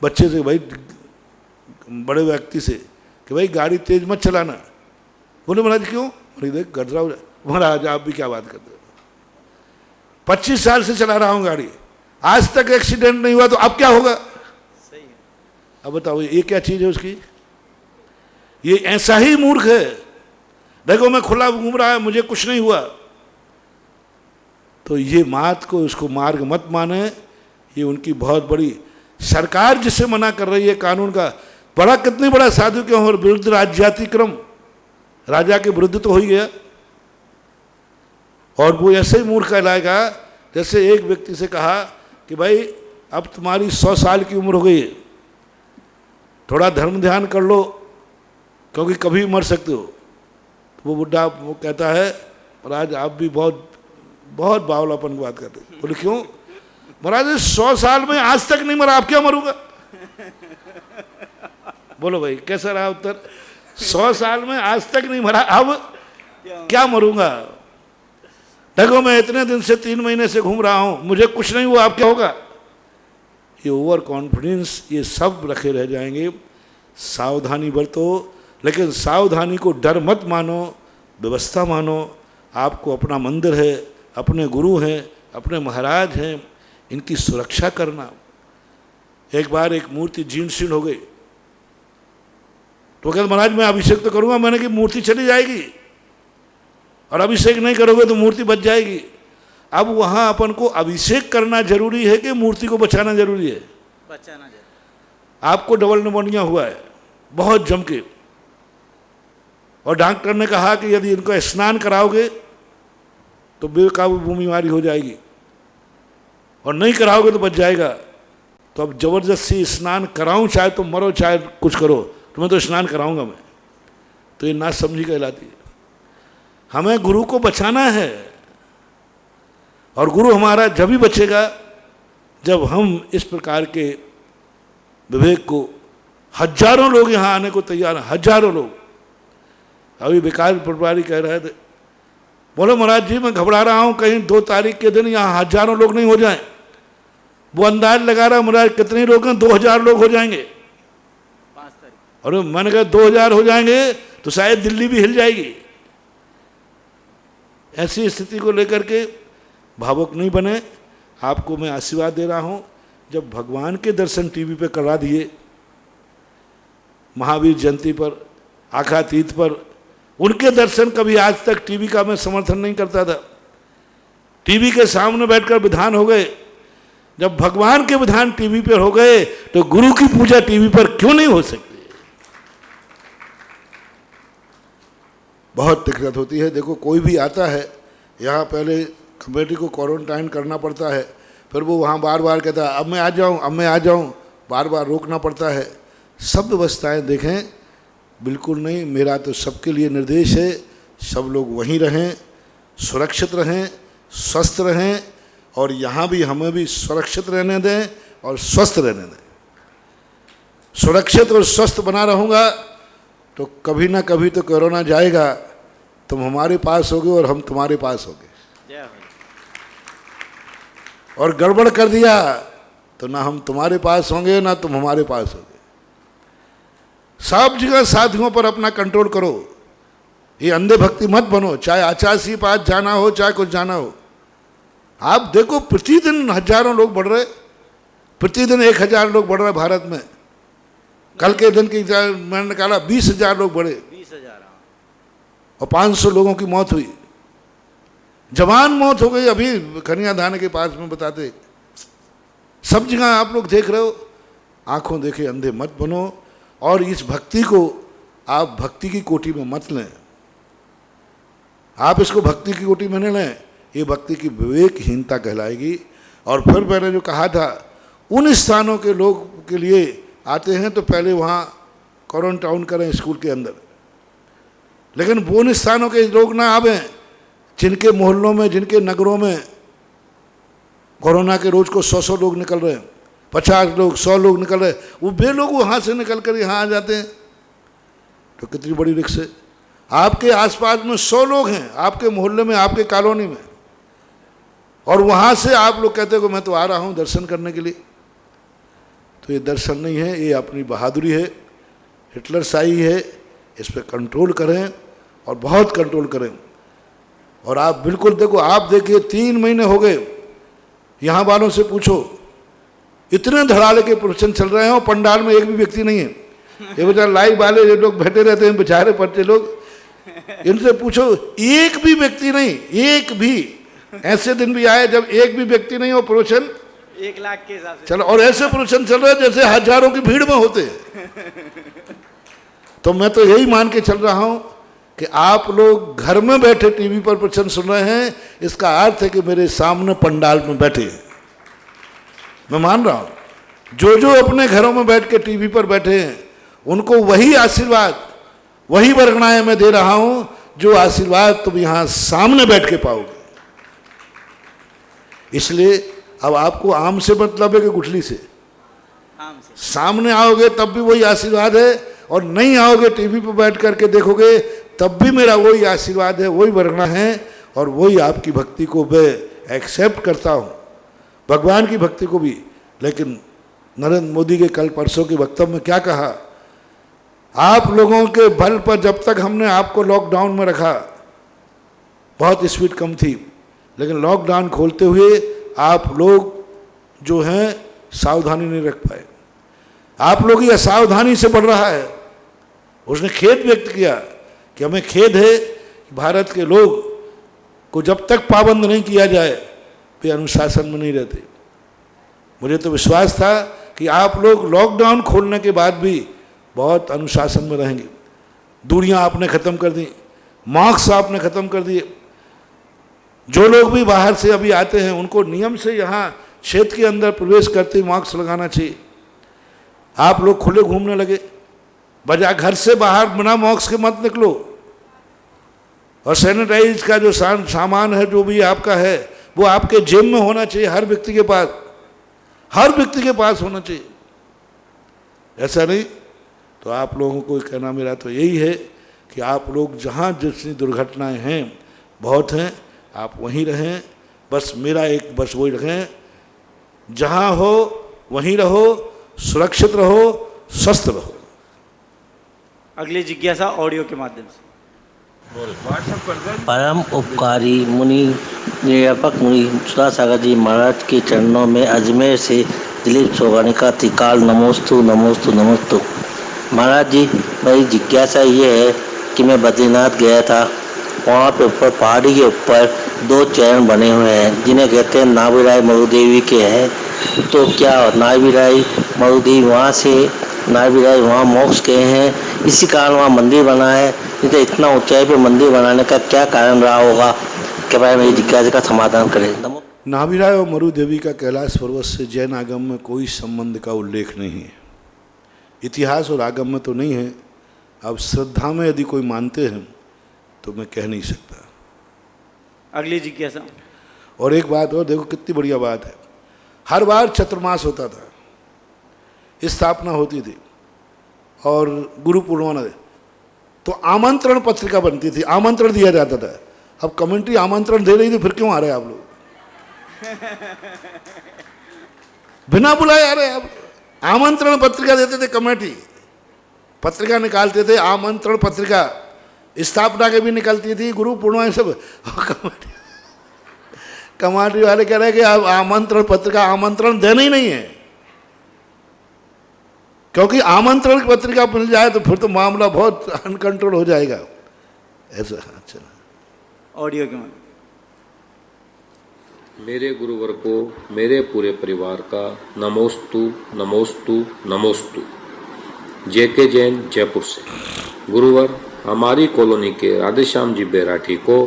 बच्चे से, भाई बड़े व्यक्ति से, कि भाई गाड़ी तेज मत चलाना। बोले महाराज क्यों? बोले देख गडरा हो जाए। महाराज आप भी क्या बात करते हो, 25 साल से चला रहा हूँ गाड़ी, आज तक एक्सीडेंट नहीं हुआ, तो अब क्या होगा? सही है। अब बताओ ये क्या चीज़ है उसकी? ये ऐसा ही मूर्ख है। देखो मैं खुला घूम रहा है, मुझे कुछ नहीं हुआ। तो ये बात को, उसको मार्ग मत माने। ये उनकी बहुत बड़ी, सरकार जिसे मना कर रही है कानून का, बड़ा कितनी बड़ा साधु क्यों हो, विरुद्ध राज्यातिक्रम, राजा के विरुद्ध तो हो ही गया। और वो ऐसे ही मूर्ख कहलाएगा जैसे एक व्यक्ति से कहा कि भाई अब तुम्हारी 100 साल की उम्र हो गई है, थोड़ा धर्म ध्यान कर लो, क्योंकि कभी मर सकते हो। तो वो बुढ़ा वो कहता है, महाराज आप भी बहुत बहुत बावलापन की बात करते हैं। बोले क्यों? महाराज 100 साल में आज तक नहीं मरा, आप क्या मरूंगा? बोलो भाई कैसा रहा उत्तर? 100 साल में आज तक नहीं मरा, अब क्या मरूंगा? देखो मैं इतने दिन से 3 महीने से घूम रहा हूं, मुझे कुछ नहीं हुआ, आप क्या होगा? ये ओवर कॉन्फिडेंस, ये सब रखे रह जाएंगे। सावधानी बरतो, लेकिन सावधानी को डर मत मानो, व्यवस्था मानो। आपको अपना मंदिर है, अपने गुरु हैं, अपने महाराज हैं, इनकी सुरक्षा करना। एक बार एक मूर्ति जीर्ण शीर्ण हो गई, तो कहते महाराज मैं अभिषेक तो करूंगा। मैंने कि मूर्ति चली जाएगी, और अभिषेक नहीं करोगे तो मूर्ति बच जाएगी। अब वहां अपन को अभिषेक करना जरूरी है कि मूर्ति को बचाना जरूरी है? बचाना जरूरी। आपको डबल निमोनिया हुआ है बहुत जम के, और डॉक्टर ने कहा कि यदि इनको स्नान कराओगे तो बेकाबू बीमारी हो जाएगी, और नहीं कराओगे तो बच जाएगा। तो अब जबरदस्ती स्नान कराऊं, चाहे तुम मरो चाहे कुछ करो, तो मैं तो स्नान कराऊंगा मैं। तो ये नासमझी कहलाती है। हमें गुरु को बचाना है, और गुरु हमारा जब ही बचेगा जब हम इस प्रकार के विवेक को, हजारों लोग यहाँ आने को तैयार हैं, हजारों लोग। अभी विकास पटवारी कह रहे थे, बोलो महाराज जी मैं घबरा रहा हूँ कहीं 2 तारीख के दिन यहाँ हजारों लोग नहीं हो जाएं। वो अंदाज लगा रहा महाराज कितने लोग हैं, 2000 लोग हो जाएंगे। 5 तारीख। और मैंने कहा 2000 हो जाएंगे तो शायद दिल्ली भी हिल जाएगी। ऐसी स्थिति को लेकर के भावुक नहीं बने। आपको मैं आशीर्वाद दे रहा हूँ, जब भगवान के दर्शन टीवी पे करा दिए, महावीर जयंती पर, आखातीत पर, उनके दर्शन कभी आज तक टीवी का मैं समर्थन नहीं करता था। टीवी के सामने बैठकर विधान हो गए, जब भगवान के विधान टीवी पर हो गए तो गुरु की पूजा टीवी पर क्यों नहीं हो सकती? बहुत दिक्कत होती है। देखो कोई भी आता है यहाँ, पहले कमेटी को क्वारंटाइन करना पड़ता है, फिर वो वहाँ बार बार कहता है अब मैं आ जाऊँ, अब मैं आ जाऊँ, बार बार रोकना पड़ता है। सब व्यवस्थाएं देखें, बिल्कुल नहीं। मेरा तो सबके लिए निर्देश है, सब लोग वहीं रहें, सुरक्षित रहें, स्वस्थ रहें, और यहाँ भी हमें भी सुरक्षित रहने दें और स्वस्थ रहने दें। सुरक्षित और स्वस्थ बना रहूँगा तो कभी ना कभी तो कोरोना जाएगा, तुम हमारे पास होगे और हम तुम्हारे पास होगे। जय हो। और गड़बड़ कर दिया तो ना हम तुम्हारे पास होंगे ना तुम हमारे पास होगे। सब जगह साथियों पर अपना कंट्रोल करो, ये अंधे भक्ति मत बनो। चाहे आचार्य पास जाना हो, चाहे कुछ जाना हो। आप देखो प्रतिदिन हजारों लोग बढ़ रहे, प्रतिदिन 1000 लोग बढ़ रहे भारत में। कल के दिन की मैंने निकाला 20,000 लोग बढ़े, 20,000। और 500 लोगों की मौत हुई, जवान मौत हो गई। अभी खनिया धाने के पास में बताते, सब जगह आप लोग देख रहे हो। आंखों देखे अंधे मत बनो, और इस भक्ति को आप भक्ति की कोटि में मत लें। आप इसको भक्ति की कोटि में नहीं लें, ये भक्ति की विवेकहीनता कहलाएगी। और फिर मैंने जो कहा था, उन स्थानों के लोग के लिए आते हैं तो पहले वहाँ क्वारंटाइन करें स्कूल के अंदर, लेकिन वो उन स्थानों के लोग ना आवें जिनके मोहल्लों में, जिनके नगरों में कोरोना के रोज को 100 लोग निकल रहे हैं, 50 लोग, 100 लोग निकल रहे हैं। वो बे लोग वहाँ से निकल कर यहाँ आ जाते हैं, तो कितनी बड़ी रिक्स है। आपके आसपास में 100 लोग हैं, आपके मोहल्ले में, आपके कॉलोनी में, और वहाँ से आप लोग कहते हो कि मैं तो आ रहा हूँ दर्शन करने के लिए। तो ये दर्शन नहीं है, ये अपनी बहादुरी है, हिटलर शाही है। इस पर कंट्रोल करें, और बहुत कंट्रोल करें। और आप बिल्कुल देखो, आप देखिए 3 महीने हो गए, यहाँ वालों से पूछो, इतने धड़ाले के प्रवचन चल रहे हैं और पंडाल में एक भी व्यक्ति नहीं है। ये बेचारे लाइव वाले जो लोग बैठे रहते हैं, बेचारे पर्चे लोग, इनसे पूछो, एक भी व्यक्ति नहीं। एक भी ऐसे दिन भी आए जब एक भी व्यक्ति नहीं हो, प्रवचन 1 लाख के हिसाब से चलो, और ऐसे प्रवचन चल रहे हैं जैसे हजारों की भीड़ में होते हैं। तो मैं तो यही मान के चल रहा हूं कि आप लोग घर में बैठे टीवी पर प्रवचन सुन रहे हैं, इसका अर्थ है कि मेरे सामने पंडाल में बैठे हैं। मैं मान रहा हूं, जो जो अपने घरों में बैठ के टीवी पर बैठे हैं उनको वही आशीर्वाद, वही वरगणाएं मैं दे रहा हूं जो आशीर्वाद तुम यहां सामने बैठ के पाओगे। इसलिए अब आपको आम से मतलब है कि गुठली से? सामने आओगे तब भी वही आशीर्वाद है, और नहीं आओगे टीवी पर बैठ करके देखोगे तब भी मेरा वही आशीर्वाद है, वही वरगना है, और वही आपकी भक्ति को मैं एक्सेप्ट करता हूँ, भगवान की भक्ति को भी। लेकिन नरेंद्र मोदी के कल परसों के वक्तव्य में क्या कहा, आप लोगों के बल पर जब तक हमने आपको लॉकडाउन में रखा, बहुत स्पीड कम थी, लेकिन लॉकडाउन खोलते हुए आप लोग जो हैं सावधानी नहीं रख पाए, आप लोग ये असावधानी से बढ़ रहा है। उसने खेद व्यक्त किया कि हमें खेद है कि भारत के लोग को जब तक पाबंद नहीं किया जाए वे अनुशासन में नहीं रहते। मुझे तो विश्वास था कि आप लोग लॉकडाउन खोलने के बाद भी बहुत अनुशासन में रहेंगे। दूरियां आपने ख़त्म कर दी, मास्क आपने ख़त्म कर दिए। जो लोग भी बाहर से अभी आते हैं उनको नियम से यहाँ क्षेत्र के अंदर प्रवेश करते ही मास्क लगाना चाहिए। आप लोग खुले घूमने लगे, बजाय घर से बाहर बिना मास्क के मत निकलो। और सैनिटाइज का जो सामान है जो भी आपका है वो आपके जेब में होना चाहिए, हर व्यक्ति के पास, हर व्यक्ति के पास होना चाहिए। ऐसा नहीं तो आप लोगों को कहना मेरा तो यही है कि आप लोग जहाँ जितनी दुर्घटनाएं हैं बहुत हैं, आप वहीं रहें। बस मेरा एक बस वही रखें, जहाँ हो वहीं रहो, सुरक्षित रहो, स्वस्थ रहो। अगली जिज्ञासा ऑडियो के माध्यम से। परम उपकारी मुनि निरपक मुनि सुधा सागर जी महाराज के चरणों में अजमेर से दिलीप सोगानी का त्रिकाल नमोस्तु नमोस्तु नमोस्तु। महाराज जी, मेरी जिज्ञासा ये है कि मैं बद्रीनाथ गया था, वहाँ पे ऊपर पहाड़ी के ऊपर 2 चरण बने हुए हैं जिन्हें कहते हैं नाभिराई मरुदेवी के हैं। तो क्या नाभिराई मरुदेवी वहाँ से नाभिराई वहाँ मोक्ष गए हैं, इसी कारण वहाँ मंदिर बना है? नहीं तो इतना ऊंचाई पे मंदिर बनाने का क्या कारण रहा होगा? क्या भाई मेरी जिज्ञासा का समाधान करें। नाभिराय और मरुदेवी का कैलाश पर्वत से जैन आगम में कोई संबंध का उल्लेख नहीं है। इतिहास और आगम में तो नहीं है। अब श्रद्धा में यदि कोई मानते हैं तो मैं कह नहीं सकता। अगली जिज्ञासा। और एक बात और देखो, कितनी बढ़िया बात है। हर बार चतुर्मास होता था, स्थापना होती थी और गुरु पूर्णिमा, तो आमंत्रण पत्रिका बनती थी, आमंत्रण दिया जाता था। अब कमेंट्री आमंत्रण दे रही थी, फिर क्यों आ रहे हैं आप लोग? बिना बुलाए आ रहे हैं। अब आमंत्रण पत्रिका देते थे, कमेटी पत्रिका निकालते थे, आमंत्रण पत्रिका स्थापना के भी निकलती थी, गुरु पूर्णिमा सब। कमेटी वाले कह रहे हैं कि अब आमंत्रण पत्रिका आमंत्रण देना ही नहीं है, क्योंकि आमंत्रण पत्रिका मिल जाए तो फिर तो मामला बहुत अनकंट्रोल हो जाएगा। ऐसा। अच्छा, ऑडियो के माध्यम। मेरे गुरुवर को मेरे पूरे परिवार का नमोस्तु नमोस्तु नमोस्तु। जेके जैन, जयपुर से। गुरुवर, हमारी कॉलोनी के राधेश्याम जी बैराठी को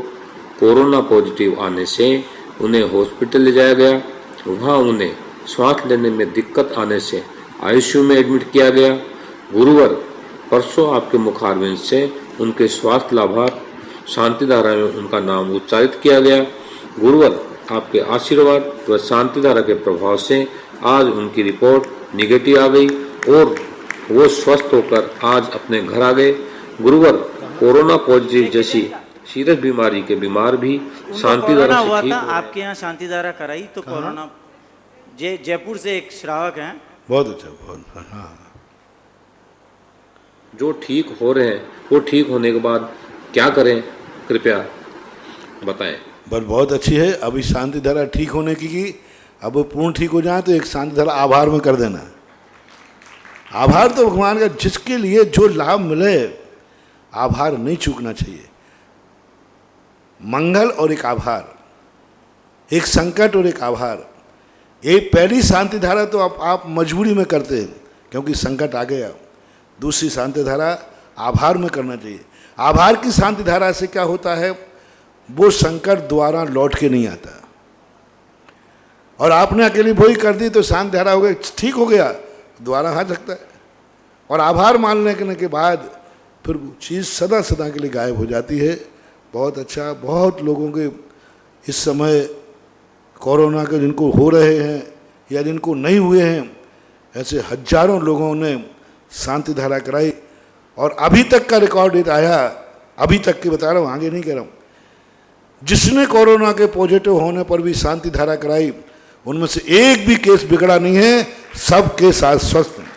कोरोना पॉजिटिव आने से उन्हें हॉस्पिटल ले जाया गया। वहां उन्हें सांस लेने में दिक्कत आने से आईसीयू में एडमिट किया गया। गुरुवर, परसों आपके मुखारविंद से उनके स्वास्थ्य लाभार शांतिधारा में उनका नाम उच्चारित किया गया। गुरुवर, आपके आशीर्वाद व शांतिधारा के प्रभाव से आज उनकी रिपोर्ट निगेटिव आ गई और वो स्वस्थ होकर आज अपने घर आ गए। गुरुवर, कोरोना पॉजिटिव जैसी सीरियस बीमारी के बीमार भी शांतिधारा से ठीक हुए। आपके यहाँ शांतिधारा कराई तो कोरोना। जयपुर से एक श्रावक हैं। बहुत अच्छा, बहुत। हाँ, जो ठीक हो रहे हैं वो ठीक होने के बाद क्या करें, कृपया बताएं। बस बहुत अच्छी है। अभी शांति धारा ठीक होने की अब वो पूर्ण ठीक हो जाए तो एक शांति धारा आभार में कर देना। आभार तो भगवान का, जिसके लिए जो लाभ मिले आभार नहीं चूकना चाहिए। मंगल और एक आभार, एक संकट और एक आभार। ये पहली शांति धारा तो आप मजबूरी में करते हैं क्योंकि संकट आ गया। दूसरी शांति धारा आभार में करना चाहिए। आभार की शांति धारा से क्या होता है, वो संकट द्वारा लौट के नहीं आता। और आपने अकेली वही कर दी तो शांति धारा हो गई, ठीक हो गया, द्वारा आ सकता है। और आभार मानने के बाद फिर वो चीज़ सदा सदा के लिए गायब हो जाती है। बहुत अच्छा, बहुत लोगों के इस समय कोरोना के जिनको हो रहे हैं या जिनको नहीं हुए हैं, ऐसे हजारों लोगों ने शांति धारा कराई और अभी तक का रिकॉर्ड डेट आया, अभी तक की बता रहा हूँ, आगे नहीं कह रहा हूँ, जिसने कोरोना के पॉजिटिव होने पर भी शांति धारा कराई उनमें से एक भी केस बिगड़ा नहीं है, सब के साथ स्वस्थ हैं,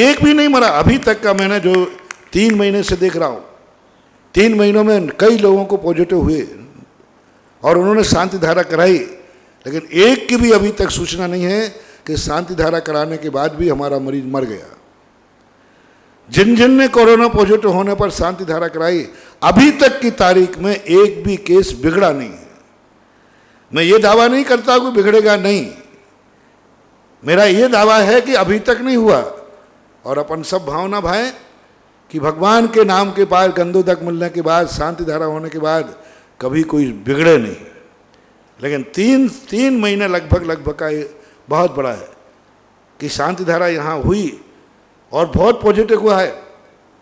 एक भी नहीं मरा अभी तक का। मैंने जो 3 महीने से देख रहा हूँ, 3 महीनों में कई लोगों को पॉजिटिव हुए और उन्होंने शांति धारा कराई, लेकिन एक की भी अभी तक सूचना नहीं है कि शांति धारा कराने के बाद भी हमारा मरीज मर गया। जिन जिन ने कोरोना पॉजिटिव होने पर शांति धारा कराई, अभी तक की तारीख में एक भी केस बिगड़ा नहीं है। मैं ये दावा नहीं करता कि बिगड़ेगा नहीं, मेरा ये दावा है कि अभी तक नहीं हुआ। और अपन सब भावना भाएं कि भगवान के नाम के पार गंदोदक मिलने के बाद, शांति धारा होने के बाद कभी कोई बिगड़े नहीं। लेकिन 3 महीने लगभग का ये बहुत बड़ा है कि शांति धारा यहाँ हुई और बहुत पॉजिटिव हुआ है।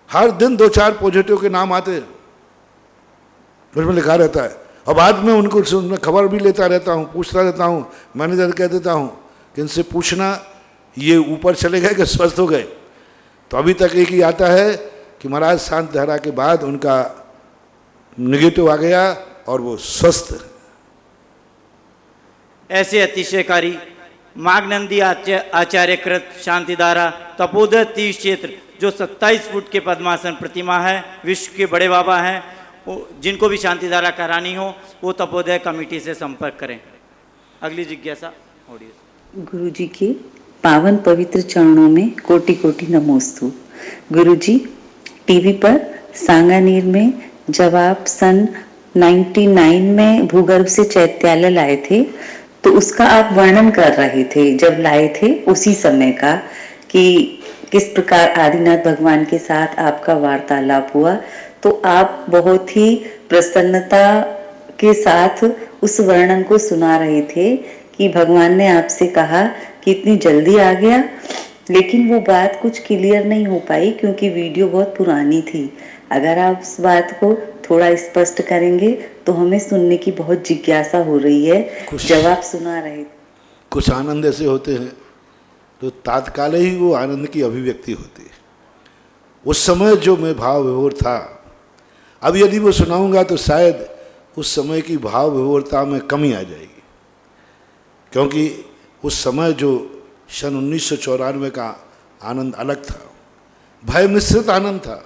हर दिन 2-4 पॉजिटिव के नाम आते हैं, उसमें लिखा रहता है। और बाद में उनको खबर भी लेता रहता हूँ, पूछता रहता हूँ, मैनेजर कह देता हूँ कि इनसे पूछना ये ऊपर चले गए कि स्वस्थ हो गए। तो अभी तक एक ही आता है कि महाराज शांति धारा के बाद उनका नेगेटिव आ गया और वो स्वस्थ। ऐसे अतिशयकारी मागनंदी आचार्यकृत शांतिधारा तपोदय तीर्थ क्षेत्र जो 27 फुट के पद्मासन प्रतिमा है, विश्व के बड़े बाबा हैं, जिनको भी शांतिधारा करानी हो वो तपोदय कमेटी से संपर्क करें। अगली जिज्ञासा ऑडियो। गुरु जी के पावन पवित्र चरणों में कोटि कोटि नमोस्तु। गुरु जी, टीवी पर सांगानेर में जब आप सन 99 में भूगर्भ से चैत्यालय लाए थे तो उसका आप वर्णन कर रहे थे, जब लाए थे उसी समय का, कि किस प्रकार आदिनाथ भगवान के साथ आपका वार्तालाप हुआ। तो आप बहुत ही प्रसन्नता के साथ उस वर्णन को सुना रहे थे कि भगवान ने आपसे कहा कि इतनी जल्दी आ गया, लेकिन वो बात कुछ क्लियर नहीं हो पाई क्योंकि वीडियो बहुत पुरानी थी। अगर आप उस बात को थोड़ा स्पष्ट करेंगे तो हमें सुनने की बहुत जिज्ञासा हो रही है। जब आप सुना रहे कुछ आनंद ऐसे होते हैं तो तात्काल ही वो आनंद की अभिव्यक्ति होती है। उस समय जो मैं भाव विभोर था, अब यदि वो सुनाऊंगा तो शायद उस समय की भाव विभोरता में कमी आ जाएगी, क्योंकि उस समय जो सन 1994 का आनंद अलग था, भय मिश्रित आनंद था,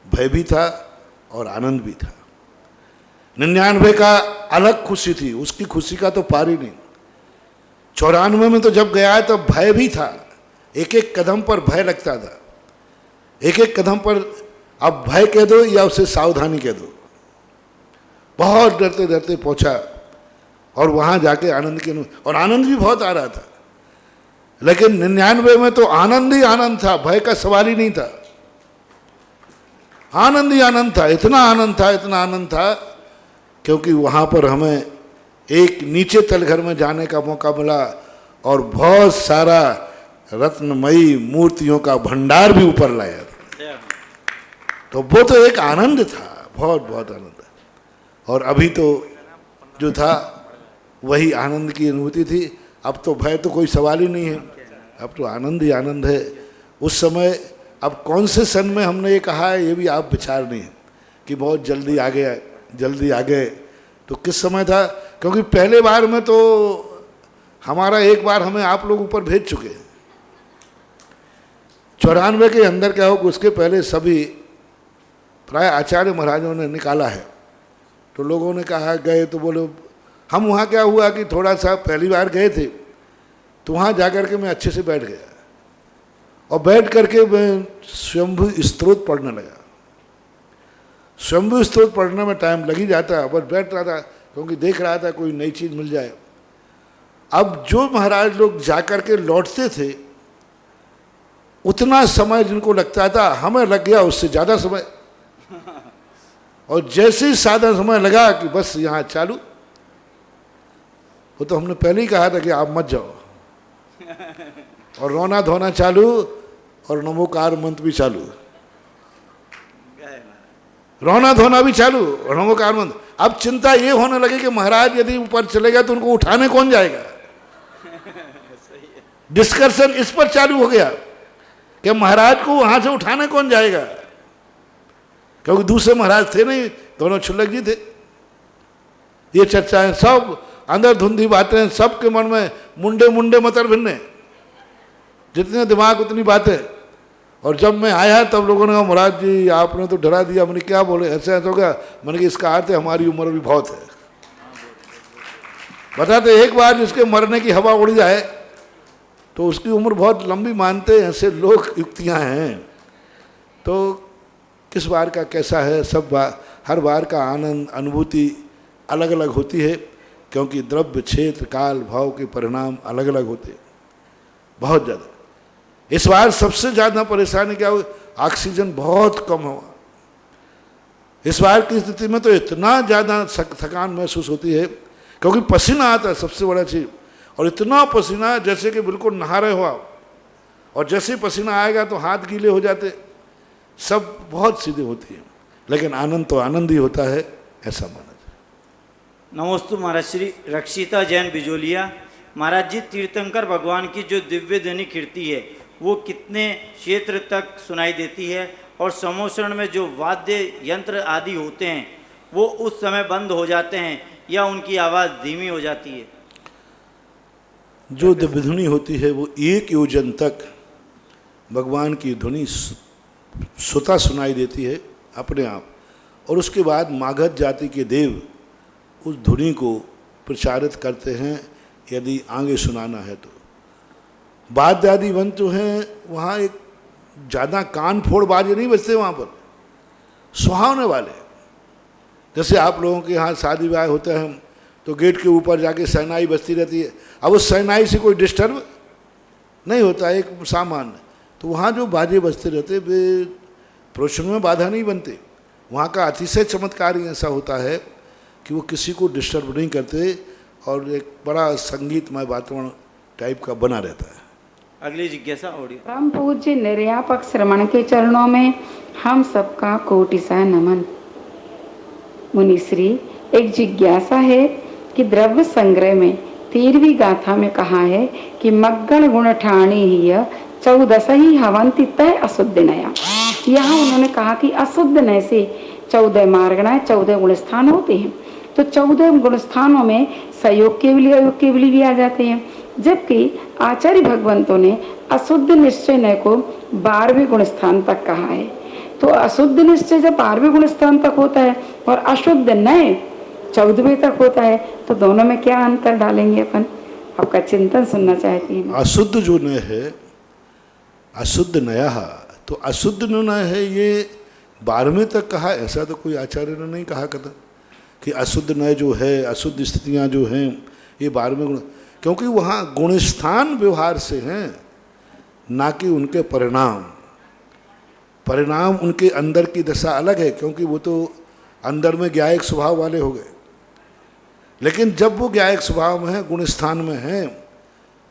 भय भी था और आनंद भी था। 99 का अलग खुशी थी, उसकी खुशी का तो पार ही नहीं। 94 में तो जब गया तब भय भी था, एक एक कदम पर भय लगता था, एक एक कदम पर अब भय कह दो या उसे सावधानी कह दो। बहुत डरते डरते पहुंचा और वहां जाके आनंद के, और आनंद भी बहुत आ रहा था। लेकिन 99 में तो आनंद ही आनंद था, भय का सवाल ही नहीं था, आनंद ही आनंद था। इतना आनंद था, इतना आनंद था, क्योंकि वहाँ पर हमें एक नीचे तलघर में जाने का मौका मिला और बहुत सारा रत्नमयी मूर्तियों का भंडार भी ऊपर लाया था। तो वो तो एक आनंद था, बहुत बहुत आनंद था। और अभी तो जो था वही आनंद की अनुभूति थी। अब तो भय तो कोई सवाल ही नहीं है, अब तो आनंद ही आनंद है। उस समय अब कौन से सन में हमने ये कहा है ये भी आप विचार नहीं है कि बहुत जल्दी आ गया, जल्दी आ गए, तो किस समय था? क्योंकि पहले बार में तो हमारा एक बार हमें आप लोग ऊपर भेज चुके हैं। 94 के अंदर क्या हो, उसके पहले सभी प्राय आचार्य महाराजों ने निकाला है। तो लोगों ने कहा गए तो बोले, हम वहाँ क्या हुआ कि थोड़ा सा पहली बार गए थे तो वहाँ जाकर के मैं अच्छे से बैठ गया और बैठ करके मैं स्वयंभू स्तोत्र पढ़ने लगा। स्वयंभू स्तोत्र पढ़ने में टाइम लग ही जाता, बस बैठ रहा था क्योंकि देख रहा था कोई नई चीज़ मिल जाए। अब जो महाराज लोग जाकर के लौटते थे उतना समय जिनको लगता था हमें लग गया उससे ज़्यादा समय। और जैसे ही साधा समय लगा कि बस यहाँ चालू, वो तो हमने पहले ही कहा था कि आप मत जाओ, और रोना धोना चालू और नमोकार मंत्र भी चालू, रोना धोना भी चालू और नमोकार मंत्र। अब चिंता ये होने लगी कि महाराज यदि ऊपर चलेगा तो उनको उठाने कौन जाएगा। डिस्कशन इस पर चालू हो गया कि महाराज को वहां से उठाने कौन जाएगा, क्योंकि दूसरे महाराज थे नहीं, दोनों क्षुल्लक जी थे। ये चर्चाएं सब अंदर धुंधी बातें, सबके मन में मुंडे मुंडे मतर भिन्ने, जितने दिमाग उतनी बातें। और जब मैं आया तब लोगों ने कहा महाराज जी आपने तो डरा दिया। मैंने क्या बोले, ऐसे ऐसा होगा। मैंने कहा इसका अर्थ है हमारी उम्र भी बहुत है। बताते एक बार जिसके मरने की हवा उड़ जाए तो उसकी उम्र बहुत लंबी मानते हैं, ऐसे लोग युक्तियां हैं। तो किस बार का कैसा है, हर बार का आनंद अनुभूति अलग अलग होती है, क्योंकि द्रव्य क्षेत्र काल भाव के परिणाम अलग अलग होते हैं बहुत ज़्यादा। इस बार सबसे ज़्यादा परेशानी क्या हुई, ऑक्सीजन बहुत कम हुआ। इस बार की स्थिति में तो इतना ज़्यादा थकान महसूस होती है, क्योंकि पसीना आता है सबसे बड़ा चीज़, और इतना पसीना जैसे कि बिल्कुल नहा रहे हो आप, और जैसे ही पसीना आएगा तो हाथ गीले हो जाते, सब बहुत सीधे होती है। लेकिन आनंद तो आनंद ही होता है, ऐसा माना जाए। नमोस्तु महाराज श्री रक्षिता जैन बिजोलिया। महाराज जी, तीर्थंकर भगवान की जो दिव्य ध्वनि कीर्ति है वो कितने क्षेत्र तक सुनाई देती है, और समोषण में जो वाद्य यंत्र आदि होते हैं वो उस समय बंद हो जाते हैं या उनकी आवाज़ धीमी हो जाती है? जो दिव्य ध्वनि होती है वो 1 योजन तक भगवान की ध्वनि स्वतः सुनाई देती है अपने आप, और उसके बाद मागध जाति के देव उस ध्वनि को प्रचारित करते हैं यदि आगे सुनाना है तो। वाद्य आदि बंद जो हैं वहाँ एक ज़्यादा कान फोड़ बाजे नहीं बजते वहाँ पर, सुहावने वाले। जैसे आप लोगों के यहाँ शादी ब्याह होता है तो गेट के ऊपर जाके शहनाई बजती रहती है, अब उस शहनाई से कोई डिस्टर्ब नहीं होता, एक सामान्य। तो वहाँ जो बाजे बजते रहते वे प्रवचन में बाधा नहीं बनते। वहाँ का अतिशय चमत्कार ही ऐसा होता है कि वो किसी को डिस्टर्ब नहीं करते, और एक बड़ा संगीतमय वातावरण टाइप का बना रहता है। अगली जिज्ञासा ऑडियो। परम पूज्य निर्यापक श्रमण के चरणों में हम सबका कोटिसा नमन। मुनिश्री, एक जिज्ञासा है कि द्रव्य संग्रह में 13वीं गाथा में कहा है कि मग्गल गुण ठाणी ही 14 ही हवंती तय अशुद्ध नया। यहाँ उन्होंने कहा कि अशुद्ध नय से 14 मार्गणाएं 14 गुण स्थान होते हैं, तो 14 गुण स्थानों में सहयोग केवली अयोग केवली भी आ जाते हैं, जबकि आचार्य भगवंतों ने अशुद्ध निश्चय नय को 12वें गुण स्थान तक कहा है। तो अशुद्ध निश्चय जब 12वें गुण स्थान तक होता है और अशुद्ध नय 14वें तक होता है, तो दोनों में क्या अंतर डालेंगे अपन? आपका चिंतन सुनना चाहती हूँ। अशुद्ध जो नय है, अशुद्ध नया, तो अशुद्ध नय है ये 12वें तक कहा, ऐसा तो कोई आचार्य ने नहीं कहा कदा कि अशुद्ध नय जो है, अशुद्ध स्थितियाँ जो हैं ये 12वें गुण, क्योंकि वहाँ गुणस्थान व्यवहार से हैं, ना कि उनके परिणाम। परिणाम उनके अंदर की दशा अलग है, क्योंकि वो तो अंदर में ज्ञायक स्वभाव वाले हो गए। लेकिन जब वो ज्ञायक स्वभाव में है, गुणस्थान में हैं,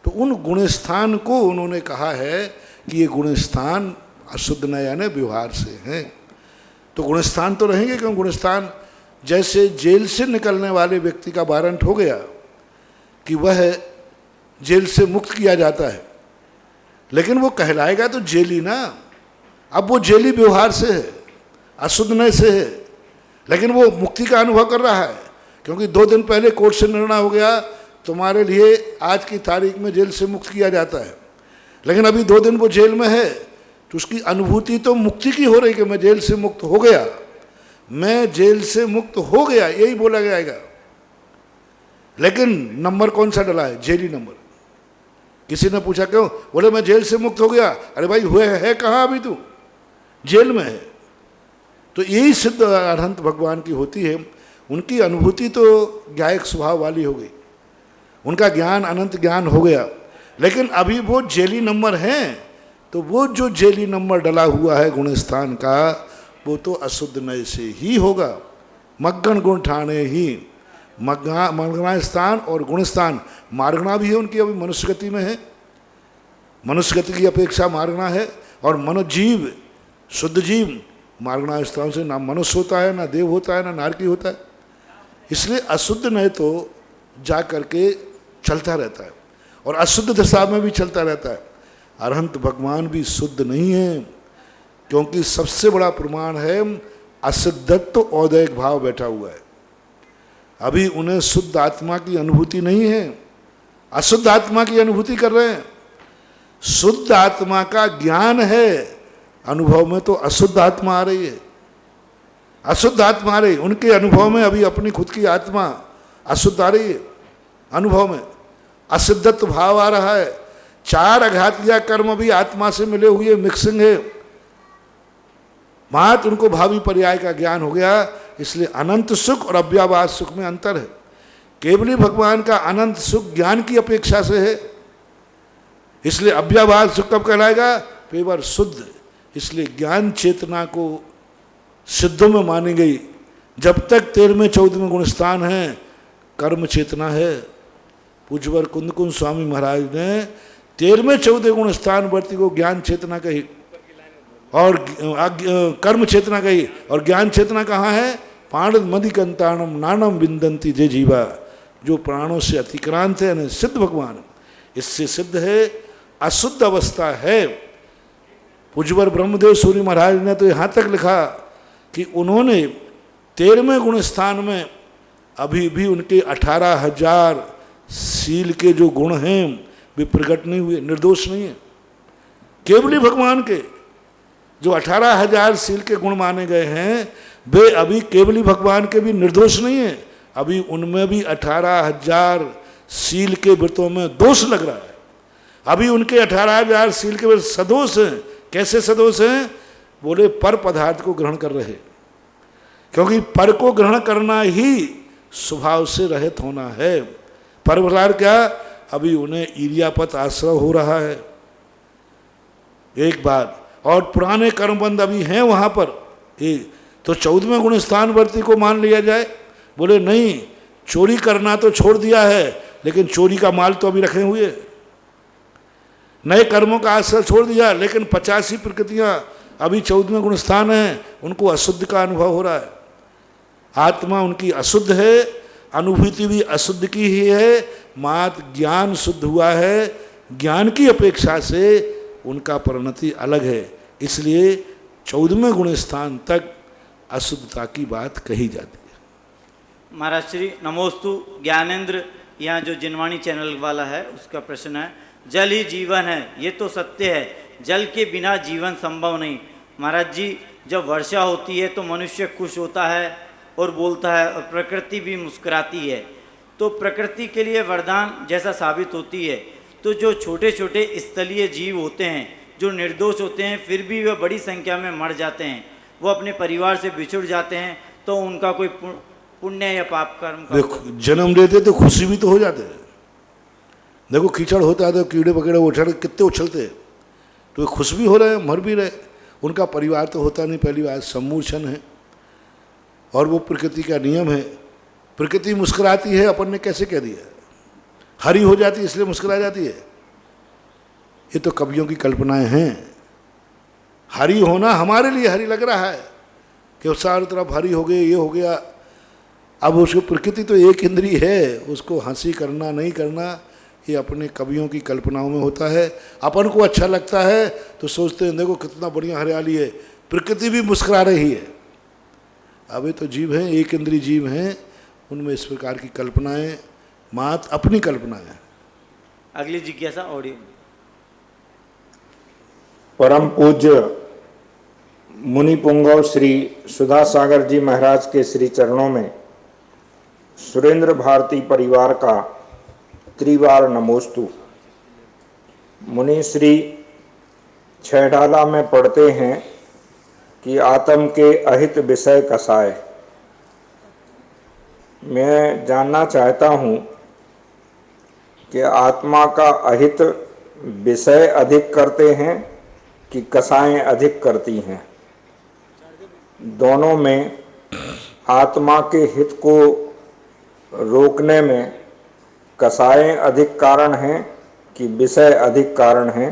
तो उन गुणस्थान को उन्होंने कहा है कि ये गुणस्थान अशुद्ध नय यानी व्यवहार से हैं। तो गुणस्थान तो रहेंगे, क्यों गुणस्थान जैसे जेल से निकलने वाले व्यक्ति का वारंट हो गया कि वह जेल से मुक्त किया जाता है, लेकिन वो कहलाएगा तो जेली ना। अब वो जेली व्यवहार से है, अशुद्ध नय से है, लेकिन वो मुक्ति का अनुभव कर रहा है, क्योंकि 2 दिन पहले कोर्ट से निर्णय हो गया तुम्हारे लिए आज की तारीख में जेल से मुक्त किया जाता है। लेकिन अभी 2 दिन वो जेल में है, तो उसकी अनुभूति तो मुक्ति की हो रही कि मैं जेल से मुक्त हो गया, मैं जेल से मुक्त हो गया, यही बोला जाएगा। लेकिन नंबर कौन सा डला है? Jelly number. किसी ने पूछा क्यों? बोले मैं जेल से मुक्त हो गया। अरे भाई हुए है कहाँ, अभी तू जेल में है। तो यही सिद्ध अरहंत भगवान की होती है, उनकी अनुभूति तो ज्ञायक स्वभाव वाली हो गई, उनका ज्ञान अनंत ज्ञान हो गया। लेकिन अभी वो जेली नंबर हैं, तो वो जो जेली नंबर डला हुआ है गुणस्थान का, वो तो अशुद्ध नय से ही होगा। मग्गण गुण ठाणे ही, मग्गणा स्थान और गुणस्थान, मार्गणा भी है उनकी, अभी मनुष्य गति में है, मनुष्य गति की अपेक्षा मार्गणा है, और मनोजीव शुद्ध जीव मार्गणास्थान से ना मनुष्य होता है, ना देव होता है, ना नारकी होता है। इसलिए अशुद्ध नहीं तो जा करके चलता रहता है और अशुद्ध दशा में भी चलता रहता है। अरहंत भगवान भी शुद्ध नहीं है, क्योंकि सबसे बड़ा प्रमाण है असिद्धत्व औदैहिक भाव बैठा हुआ है। अभी उन्हें शुद्ध आत्मा की अनुभूति नहीं है, अशुद्ध आत्मा की अनुभूति कर रहे हैं। शुद्ध आत्मा का ज्ञान है, अनुभव में तो अशुद्ध आत्मा आ रही है, अशुद्ध आत्मा आ रही है। उनके अनुभव में अभी अपनी खुद की आत्मा अशुद्ध आ रही है, अनुभव में असिद्धत्व भाव आ रहा है। 4 अघातिया कर्म भी आत्मा से मिले हुए मिक्सिंग है। मात उनको भावी पर्याय का ज्ञान हो गया। इसलिए अनंत सुख और अव्याभास सुख में अंतर है। केवली भगवान का अनंत सुख ज्ञान की अपेक्षा से है, इसलिए अव्याभास सुख कब कहलाएगा? पेवर शुद्ध। इसलिए ज्ञान चेतना को सिद्धों में मानी गई। जब तक 13वें 14वें गुण स्थान है, कर्म चेतना है। पूज्यवर कुंद कुंज स्वामी महाराज ने 13वें 14वें गुण स्थान वर्ती को ज्ञान चेतना कही और कर्म चेतना कही। और ज्ञान चेतना कहाँ है? पाणद मदिकंताणम नानम विंदंती जे जीवा, जो प्राणों से अतिक्रांत है, सिद्ध भगवान। इससे सिद्ध है अशुद्ध अवस्था है। पूज्यवर ब्रह्मदेव सूर्य महाराज ने तो यहाँ तक लिखा कि उन्होंने 13वें गुण स्थान में अभी भी उनके 18,000 शील के जो गुण हैं वे प्रकट नहीं हुए, निर्दोष नहीं है। केवली भगवान के जो 18,000 शील के गुण माने गए हैं, वे अभी केवली भगवान के भी निर्दोष नहीं है। अभी उनमें भी 18,000 शील के व्रतों में दोष लग रहा है। अभी उनके 18,000 शील के व्रत सदोष हैं। कैसे सदोष हैं? बोले पर पदार्थ को ग्रहण कर रहे, क्योंकि पर को ग्रहण करना ही स्वभाव से रहित होना है। पर पदार्थ क्या? अभी उन्हें ईर्यापत आश्रय हो रहा है एक बात, और पुराने कर्मबंध अभी हैं वहाँ पर। तो 14वें गुण स्थान वर्ती को मान लिया जाए? बोले नहीं, चोरी करना तो छोड़ दिया है, लेकिन चोरी का माल तो अभी रखे हुए। नए कर्मों का आश्रय छोड़ दिया, लेकिन 85 प्रकृतियाँ अभी 14वें गुण स्थान हैं, उनको अशुद्ध का अनुभव हो रहा है। आत्मा उनकी अशुद्ध है, अनुभूति भी अशुद्ध की ही है। मात ज्ञान शुद्ध हुआ है, ज्ञान की अपेक्षा से उनका परिणति अलग है। इसलिए 14वें गुण स्थान तक अशुद्धता की बात कही जाती है। महाराज श्री नमोस्तु। ज्ञानेंद्र यहाँ जो जिनवाणी चैनल वाला है उसका प्रश्न है, जल ही जीवन है, ये तो सत्य है, जल के बिना जीवन संभव नहीं। महाराज जी, जब वर्षा होती है तो मनुष्य खुश होता है और बोलता है, और प्रकृति भी मुस्कुराती है। तो प्रकृति के लिए वरदान जैसा साबित होती है। तो जो छोटे छोटे स्थलीय जीव होते हैं, जो निर्दोष होते हैं, फिर भी वे बड़ी संख्या में मर जाते हैं, वो अपने परिवार से बिछुड़ जाते हैं, तो उनका कोई पुण्य या पाप कर्म का देखो, जन्म लेते तो खुशी भी तो हो जाते हैं। देखो कीचड़ होता है तो कीड़े पकड़े उछल कितने उछलते हैं, तो खुश भी हो रहे हैं, मर भी रहे। उनका परिवार तो होता नहीं, पहली बात सम्मूर्छन है, और वो प्रकृति का नियम है। प्रकृति मुस्कुराती है, अपन ने कैसे कह दिया? हरी हो जाती है इसलिए मुस्कुरा जाती है। ये तो कवियों की कल्पनाएं हैं। हरी होना हमारे लिए हरी लग रहा है कि चारों तरफ हरी हो गई, ये हो गया। अब उसकी प्रकृति तो एक इंद्री है, उसको हंसी करना नहीं करना ये अपने कवियों की कल्पनाओं में होता है। अपन को अच्छा लगता है तो सोचते हैं देखो कितना बढ़िया हरियाली है, प्रकृति भी मुस्कुरा रही है। अभी तो जीव हैं, एक इंद्री जीव हैं, उनमें इस प्रकार की कल्पनाएं, मात अपनी कल्पनाएं। अगली जिज्ञासा ऑडियो। परम पूज्य मुनि पुंगव श्री सुधा सागर जी महाराज के श्री चरणों में सुरेंद्र भारती परिवार का त्रिवार नमोस्तु। मुनि श्री छहडाला में पढ़ते हैं कि आत्म के अहित विषय कसाय। मैं जानना चाहता हूँ कि आत्मा का अहित विषय अधिक करते हैं कि कसाएं अधिक करती हैं? दोनों में आत्मा के हित को रोकने में कसाएं अधिक कारण हैं कि विषय अधिक कारण हैं?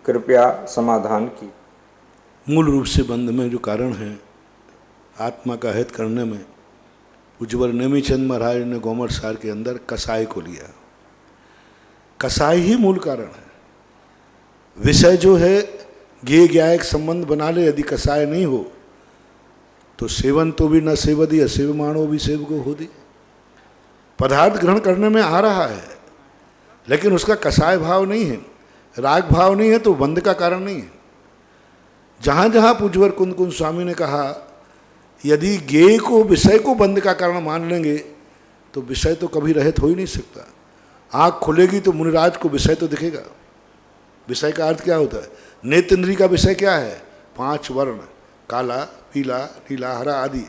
कृपया समाधान की। मूल रूप से बंध में जो कारण है आत्मा का हित करने में, उज्ज्वल नेमीचंद महाराज ने गोमर सार के अंदर कसाई को लिया। कसाई ही मूल कारण है। विषय जो है ज्ञेय ज्ञायक संबंध बना ले, यदि कसाय नहीं हो तो सेवन तो भी न सेवदी असेवमाणो भी सेवको होदी। पदार्थ ग्रहण करने में आ रहा है लेकिन उसका कसाय भाव नहीं है, राग भाव नहीं है, तो बंध का कारण नहीं है। जहाँ जहाँ पूज्यवर कुंद कुंद स्वामी ने कहा यदि ज्ञेय को विषय को बंध का कारण मान लेंगे तो विषय तो कभी रहित हो ही नहीं सकता। आँख खुलेगी तो मुनिराज को विषय तो दिखेगा। विषय का अर्थ क्या होता है? नेत्र इंद्री का विषय क्या है? 5 वर्ण, काला, पीला, नीला, हरा आदि।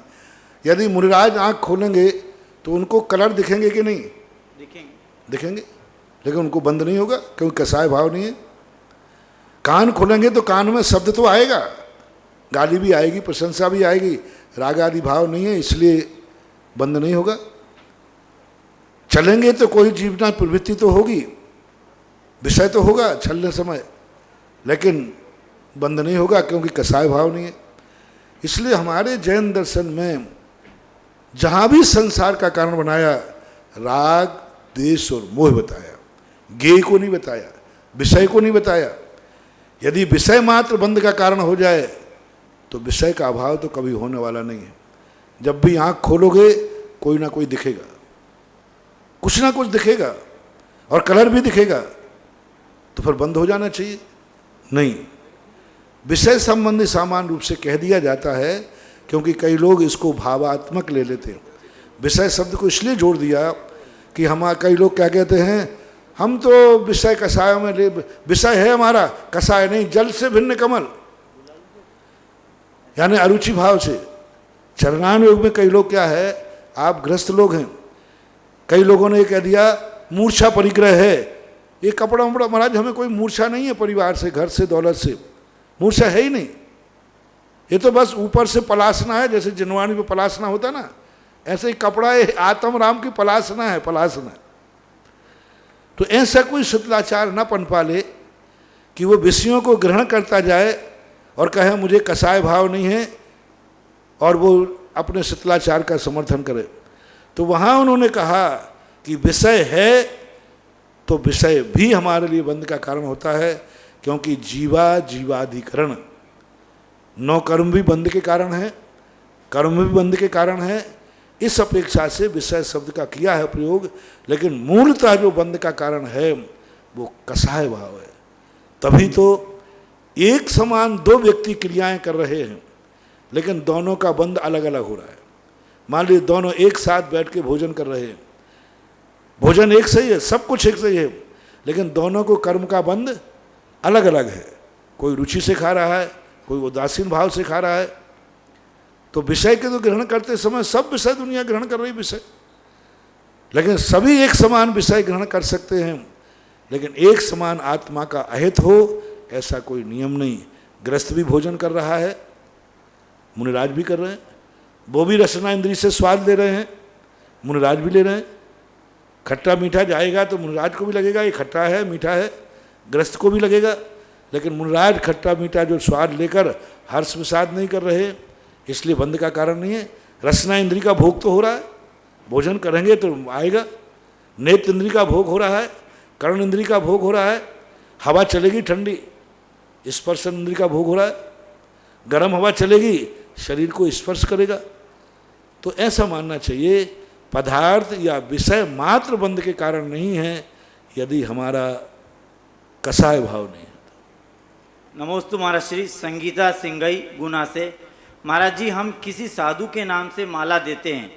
यदि मुनिराज आँख खोलेंगे तो उनको कलर दिखेंगे कि नहीं? दिखेंगे, लेकिन उनको बंद नहीं होगा क्योंकि कसाय भाव नहीं है। कान खोलेंगे तो कान में शब्द तो आएगा, गाली भी आएगी, प्रशंसा भी आएगी, राग आदि भाव नहीं है, इसलिए बंद नहीं होगा। चलेंगे तो कोई जीवना प्रवृत्ति तो होगी, विषय तो होगा चलने समय, लेकिन बंद नहीं होगा क्योंकि कसाय भाव नहीं है। इसलिए हमारे जैन दर्शन में जहाँ भी संसार का कारण बनाया, राग, द्वेष और मोह बताया, ज्ञेय को नहीं बताया, विषय को नहीं बताया। यदि विषय मात्र बंध का कारण हो जाए तो विषय का अभाव तो कभी होने वाला नहीं है। जब भी आँख खोलोगे कोई ना कोई दिखेगा, कुछ ना कुछ दिखेगा और कलर भी दिखेगा, तो फिर बंद हो जाना चाहिए? नहीं। विषय संबंधी सामान्य रूप से कह दिया जाता है क्योंकि कई लोग इसको भावात्मक ले लेते हैं। विषय शब्द को इसलिए जोड़ दिया कि हम कई लोग क्या कहते हैं, हम तो विषय कसाय में ले, विषय है हमारा, कसाय नहीं। जल से भिन्न कमल, यानी अरुचि भाव से। चरणान योग में कई लोग क्या है, आप ग्रस्त लोग हैं, कई लोगों ने कह दिया मूर्छा परिग्रह है, ये कपड़ा वपड़ा। महाराज हमें कोई मूर्छा नहीं है, परिवार से, घर से, दौलत से मूर्छा है ही नहीं। ये तो बस ऊपर से पलासना है, जैसे जिनवाणी पे पलासना होता ना, ऐसे ही कपड़ा है, आत्म राम की पलासना है, पलासना। तो ऐसा कोई शुक्लाचार न पनपा ले कि वो विषयों को ग्रहण करता जाए और कहे मुझे कसाय भाव नहीं है और वो अपने शुक्लाचार का समर्थन करे। तो वहाँ उन्होंने कहा कि विषय है तो विषय भी हमारे लिए बंध का कारण होता है, क्योंकि जीवाधिकरण 9 कर्म भी बंध के कारण है, कर्म भी बंध के कारण है। इस अपेक्षा से विषय शब्द का किया है प्रयोग, लेकिन मूलतः जो बंध का कारण है वो कसाय भाव है। तभी तो एक समान 2 व्यक्ति क्रियाएं कर रहे हैं लेकिन दोनों का बंध अलग अलग हो रहा है। मान लीजिए दोनों एक साथ बैठ के भोजन कर रहे हैं, भोजन एक सही है, सब कुछ एक सही है, लेकिन दोनों को कर्म का बंध अलग अलग है। कोई रुचि से खा रहा है, कोई उदासीन भाव से खा रहा है। तो विषय के तो ग्रहण करते समय सब विषय दुनिया ग्रहण कर रही विषय, लेकिन सभी एक समान विषय ग्रहण कर सकते हैं, लेकिन एक समान आत्मा का अहित हो ऐसा कोई नियम नहीं। गृहस्थ भी भोजन कर रहा है, मुनिराज भी कर रहे हैं, वो भी रसना इंद्री से स्वाद ले रहे हैं, मुनिराज भी ले रहे हैं। खट्टा मीठा जाएगा तो मुनिराज को भी लगेगा ये खट्टा है, मीठा है, गृहस्थ को भी लगेगा, लेकिन मुनिराज खट्टा मीठा जो स्वाद लेकर हर्ष विषाद नहीं कर रहे, इसलिए बंध का कारण नहीं है। रसना इंद्री का भोग तो हो रहा है, भोजन करेंगे तो आएगा। नेत्र इंद्री का भोग हो रहा है, कर्ण इंद्री का भोग हो रहा है, हवा चलेगी ठंडी, स्पर्श इंद्री का भोग हो रहा है, गर्म हवा चलेगी शरीर को स्पर्श करेगा। तो ऐसा मानना चाहिए पदार्थ या विषय मात्र बंध के कारण नहीं है यदि हमारा कसाय भाव नहीं है। नमोस्तु महाराज श्री संगीता सिंगई गुना से। महाराज जी, हम किसी साधु के नाम से माला देते हैं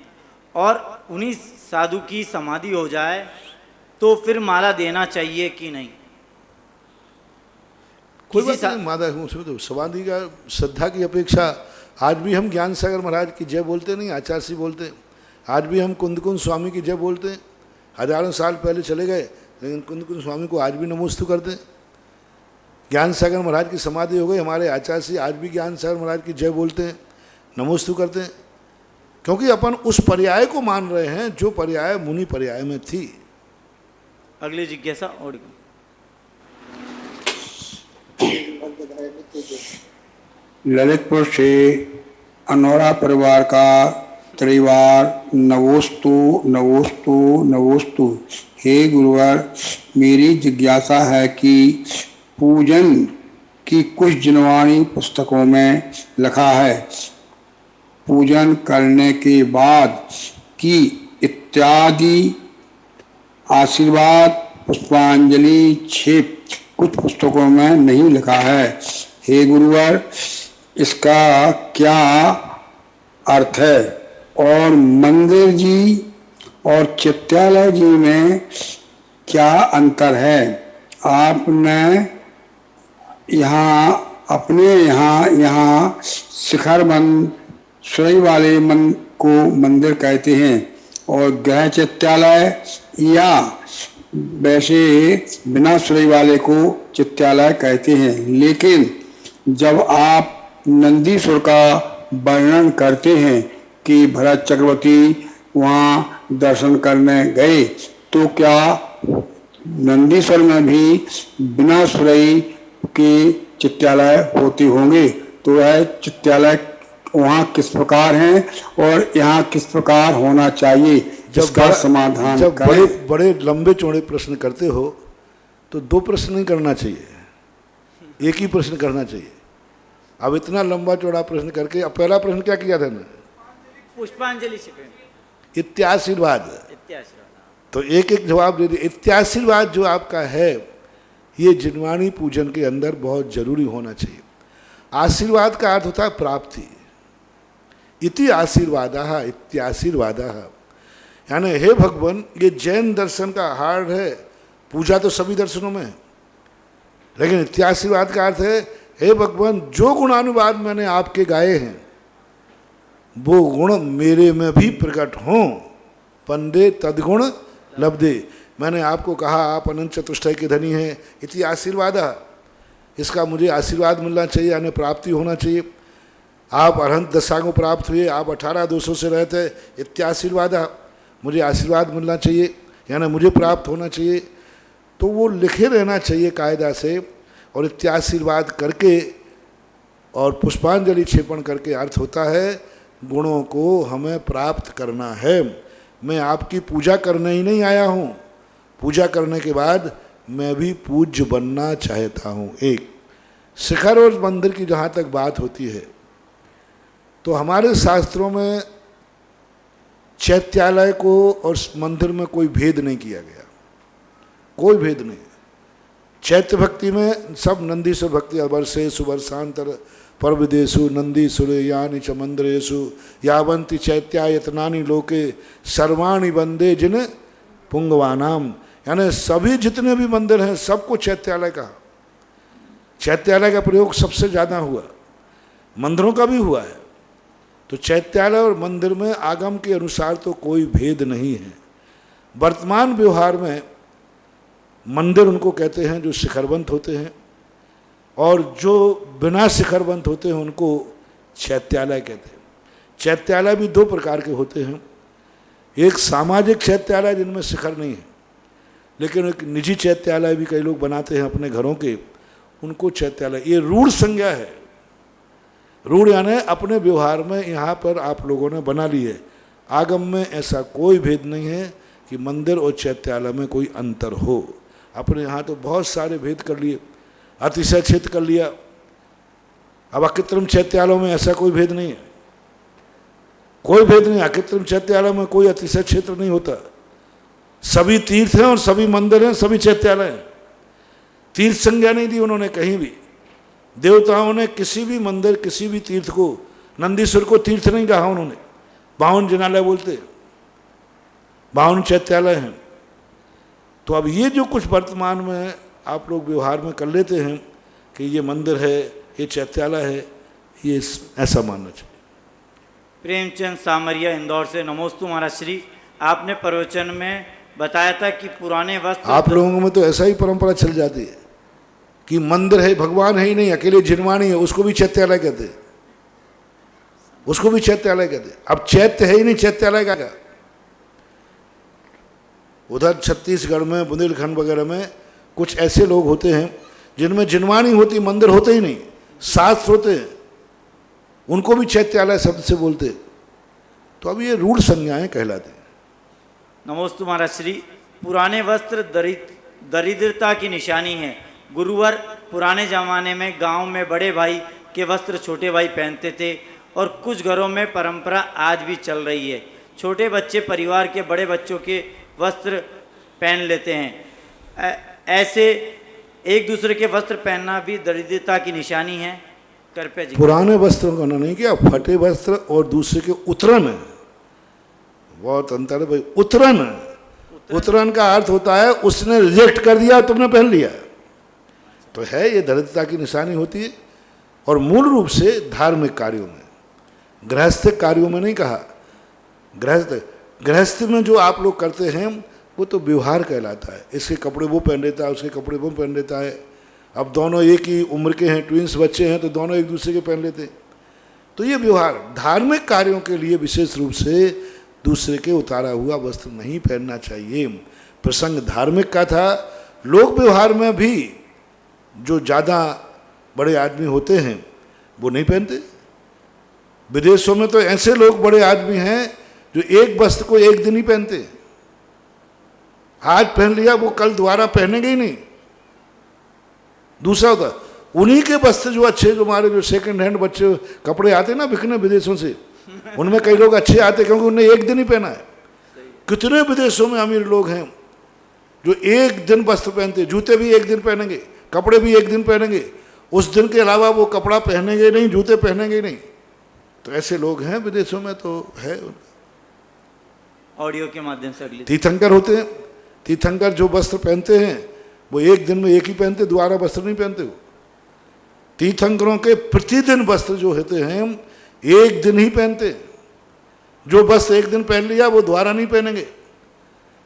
और उन्हीं साधु की समाधि हो जाए तो फिर माला देना चाहिए कि नहीं? कोई बात नहीं, माला उसमें तो समाधि का श्रद्धा की अपेक्षा। आज भी हम ज्ञान सागर महाराज की जय बोलते नहीं, आचार्य बोलते हैं। आज भी हम कुंद कुंद स्वामी की जय बोलते हैं। हजारों साल पहले चले गए लेकिन कुंद कुंद स्वामी को आज भी नमोस्तु करते हैं। ज्ञान सागर महाराज की समाधि हो गई, हमारे आचार्य आज भी ज्ञान सागर महाराज की जय बोलते हैं, नमोस्तु करते हैं, क्योंकि अपन उस पर्याय को मान रहे हैं जो पर्याय मुनि पर्याय में थी। अगली जिज्ञासा और ललितपुर से अनोरा परिवार का त्रिवार नमोस्तु नमोस्तु नमोस्तु। हे गुरुवर, मेरी जिज्ञासा है कि पूजन की कुछ जिनवाणी पुस्तकों में लिखा है, पूजन करने के बाद की इत्यादि आशीर्वाद पुष्पांजलि क्षेप कुछ पुस्तकों में नहीं लिखा है। हे गुरुवर, इसका क्या अर्थ है? और मंदिर जी और चित्यालय जी में क्या अंतर है? आपने अपने यहाँ शिखरबंद सुरई वाले मन को मंदिर कहते हैं और गृह चित्यालय या वैसे बिना सुरई वाले को चित्यालय कहते हैं। लेकिन जब आप नंदीश्वर का वर्णन करते हैं कि भरत चक्रवर्ती वहाँ दर्शन करने गए, तो क्या नंदीश्वर में भी बिना सुरई के चित्यालय होते होंगे? तो वह चित्यालय वहाँ किस प्रकार हैं और यहाँ किस प्रकार होना चाहिए, जिसका समाधान जब करें। बड़े लंबे चौड़े प्रश्न करते हो तो दो प्रश्न नहीं करना चाहिए, एक ही प्रश्न करना चाहिए। अब इतना लंबा चौड़ा प्रश्न करके, अब पहला प्रश्न क्या किया था ना? पुष्पांजलि इत्याशीर्वाद। तो एक एक जवाब दे दिए। इत्याशीर्वाद जो आपका है, ये जिनवाणी पूजन के अंदर बहुत जरूरी होना चाहिए। आशीर्वाद का अर्थ होता है प्राप्ति। इति आशीर्वादः इत्याशीर्वादः, यानी हे भगवान, ये जैन दर्शन का हार्ड है। पूजा तो सभी दर्शनों में है, लेकिन इत्याशीर्वाद का अर्थ है हे भगवान, जो गुणानुवाद मैंने आपके गाए हैं वो गुण मेरे में भी प्रकट हों। पंदे तदगुण लब्धे, मैंने आपको कहा आप अनंत चतुष्टय के धनी हैं, इति आशीर्वाद, इसका मुझे आशीर्वाद मिलना चाहिए, यानी प्राप्ति होना चाहिए। आप अरहंत दशा को प्राप्त हुए, आप 18 दोषों से रहते, इत्याशीर्वाद, मुझे आशीर्वाद मिलना चाहिए, यानी मुझे प्राप्त होना चाहिए। तो वो लिखे रहना चाहिए कायदा से, और इत्याशीर्वाद करके और पुष्पांजलि क्षेपण करके अर्थ होता है गुणों को हमें प्राप्त करना है। मैं आपकी पूजा करने ही नहीं आया हूँ, पूजा करने के बाद मैं भी पूज्य बनना चाहता हूँ। एक शिखर और मंदिर की जहाँ तक बात होती है, तो हमारे शास्त्रों में चैत्यालय को और मंदिर में कोई भेद नहीं किया गया, कोई भेद नहीं। चैत्य भक्ति में सब नंदीश्वर भक्ति, वर्षेषु वर्षांतर पर्वदेशु नंदीश्वर यानि च मंदिरेषु यावंति चैत्यायतनानि लोके सर्वाणि वंदे जिन पुंगवानाम, यानी सभी जितने भी मंदिर हैं सबको चैत्यालय कहा। चैत्यालय का प्रयोग सबसे ज़्यादा हुआ, मंदिरों का भी हुआ है। तो चैत्यालय और मंदिर में आगम के अनुसार तो कोई भेद नहीं है। वर्तमान व्यवहार में मंदिर उनको कहते हैं जो शिखरबंद होते हैं, और जो बिना शिखरबंद होते हैं उनको चैत्यालय कहते हैं। चैत्यालय भी दो प्रकार के होते हैं, एक सामाजिक चैत्यालय जिनमें शिखर नहीं है, लेकिन एक निजी चैत्यालय भी कई लोग बनाते हैं अपने घरों के, उनको चैत्यालय। ये रूढ़ संज्ञा है, रूढ़ यानी अपने व्यवहार में यहाँ पर आप लोगों ने बना ली है। आगम में ऐसा कोई भेद नहीं है कि मंदिर और चैत्यालय में कोई अंतर हो। अपने यहाँ तो बहुत सारे भेद कर लिए, अतिशय क्षेत्र कर लिया। अब अकृत्रिम चैत्यालयों में ऐसा कोई भेद नहीं है, कोई भेद नहीं। अकृत्रिम चैत्यालय में कोई अतिशय क्षेत्र नहीं होता, सभी तीर्थ हैं और सभी मंदिर हैं, सभी चैत्यालय हैं। तीर्थ संज्ञा नहीं दी उन्होंने कहीं भी। देवताओं ने किसी भी मंदिर किसी भी तीर्थ को, नंदीश्वर को तीर्थ नहीं कहा उन्होंने। 52 जिनालय बोलते, 52 चैत्यालय हैं। तो अब ये जो कुछ वर्तमान में आप लोग व्यवहार में कर लेते हैं कि ये मंदिर है, ये चैत्यालय है, ये ऐसा मानना चाहिए। प्रेमचंद सामरिया इंदौर से, नमोस्तु महाराज श्री। आपने प्रवचन में बताया था कि पुराने वस्त्र, आप लोगों में तो ऐसा ही परंपरा चल जाती है कि मंदिर है, भगवान है ही नहीं, अकेले जिनवाणी है, उसको भी चैत्यालय कहते हैं, उसको भी चैत्यालय कहते हैं। अब चैत्य है ही नहीं, चैत्यालय का। उधर छत्तीसगढ़ में बुंदेलखंड वगैरह में कुछ ऐसे लोग होते हैं जिनमें जिनवाणी होती, मंदिर होते ही नहीं, शास्त्र होते हैं, उनको भी चैत्यालय शब्द से बोलते। तो अब ये रूढ़ संज्ञाएं कहलाते हैं। नमोस्तु महाराज श्री। पुराने वस्त्र दरिद्रता की निशानी है। गुरुवर, पुराने जमाने में गांव में बड़े भाई के वस्त्र छोटे भाई पहनते थे और कुछ घरों में परंपरा आज भी चल रही है। छोटे बच्चे परिवार के बड़े बच्चों के वस्त्र पहन लेते हैं। ऐसे एक दूसरे के वस्त्र पहनना भी दरिद्रता की निशानी है। कृपया जी। पुराने वस्त्रों का नहीं किया, फटे वस्त्र और दूसरे के उतरन है, बहुत अंतर है भाई। उतरन का अर्थ होता है उसने रिजेक्ट कर दिया, तुमने पहन लिया, तो है ये दरिद्रता की निशानी होती है। और मूल रूप से धार्मिक कार्यों में, गृहस्थिक कार्यों में नहीं कहा। गृहस्थ में जो आप लोग करते हैं वो तो व्यवहार कहलाता है। इसके कपड़े वो पहन लेता है, उसके कपड़े वो पहन लेता है। अब दोनों एक ही उम्र के हैं, ट्विंस बच्चे हैं, तो दोनों एक दूसरे के पहन लेते हैं, तो ये व्यवहार। धार्मिक कार्यों के लिए विशेष रूप से दूसरे के उतारा हुआ वस्त्र नहीं पहनना चाहिए। प्रसंग धार्मिक का था। लोक व्यवहार में भी जो ज़्यादा बड़े आदमी होते हैं वो नहीं पहनते। विदेशों में तो ऐसे लोग बड़े आदमी हैं जो एक वस्त्र को एक दिन ही पहनते हैं। आज पहन लिया, वो कल दोबारा पहनेंगे ही नहीं। दूसरा होता उन्हीं के वस्त्र जो अच्छे, जो हमारे जो सेकंड हैंड बच्चे कपड़े आते हैं ना बिकने विदेशों से, उनमें कई लोग अच्छे आते क्योंकि उन्हें एक दिन ही पहना है। कितने विदेशों में अमीर लोग हैं जो एक दिन वस्त्र पहनते, जूते भी एक दिन पहनेंगे, कपड़े भी एक दिन पहनेंगे, उस दिन के अलावा वो कपड़ा पहनेंगे नहीं, जूते पहनेंगे नहीं। तो ऐसे लोग हैं विदेशों में, तो है। ऑडियो के माध्यम से अगली। तीर्थंकर होते हैं। तीर्थंकर जो वस्त्र पहनते हैं वो एक दिन में एक ही पहनते, दोबारा वस्त्र नहीं पहनते। वो तीर्थंकरों के प्रतिदिन वस्त्र जो होते हैं एक दिन ही पहनते। जो वस्त्र एक दिन पहन लिया वो दोबारा नहीं पहनेंगे।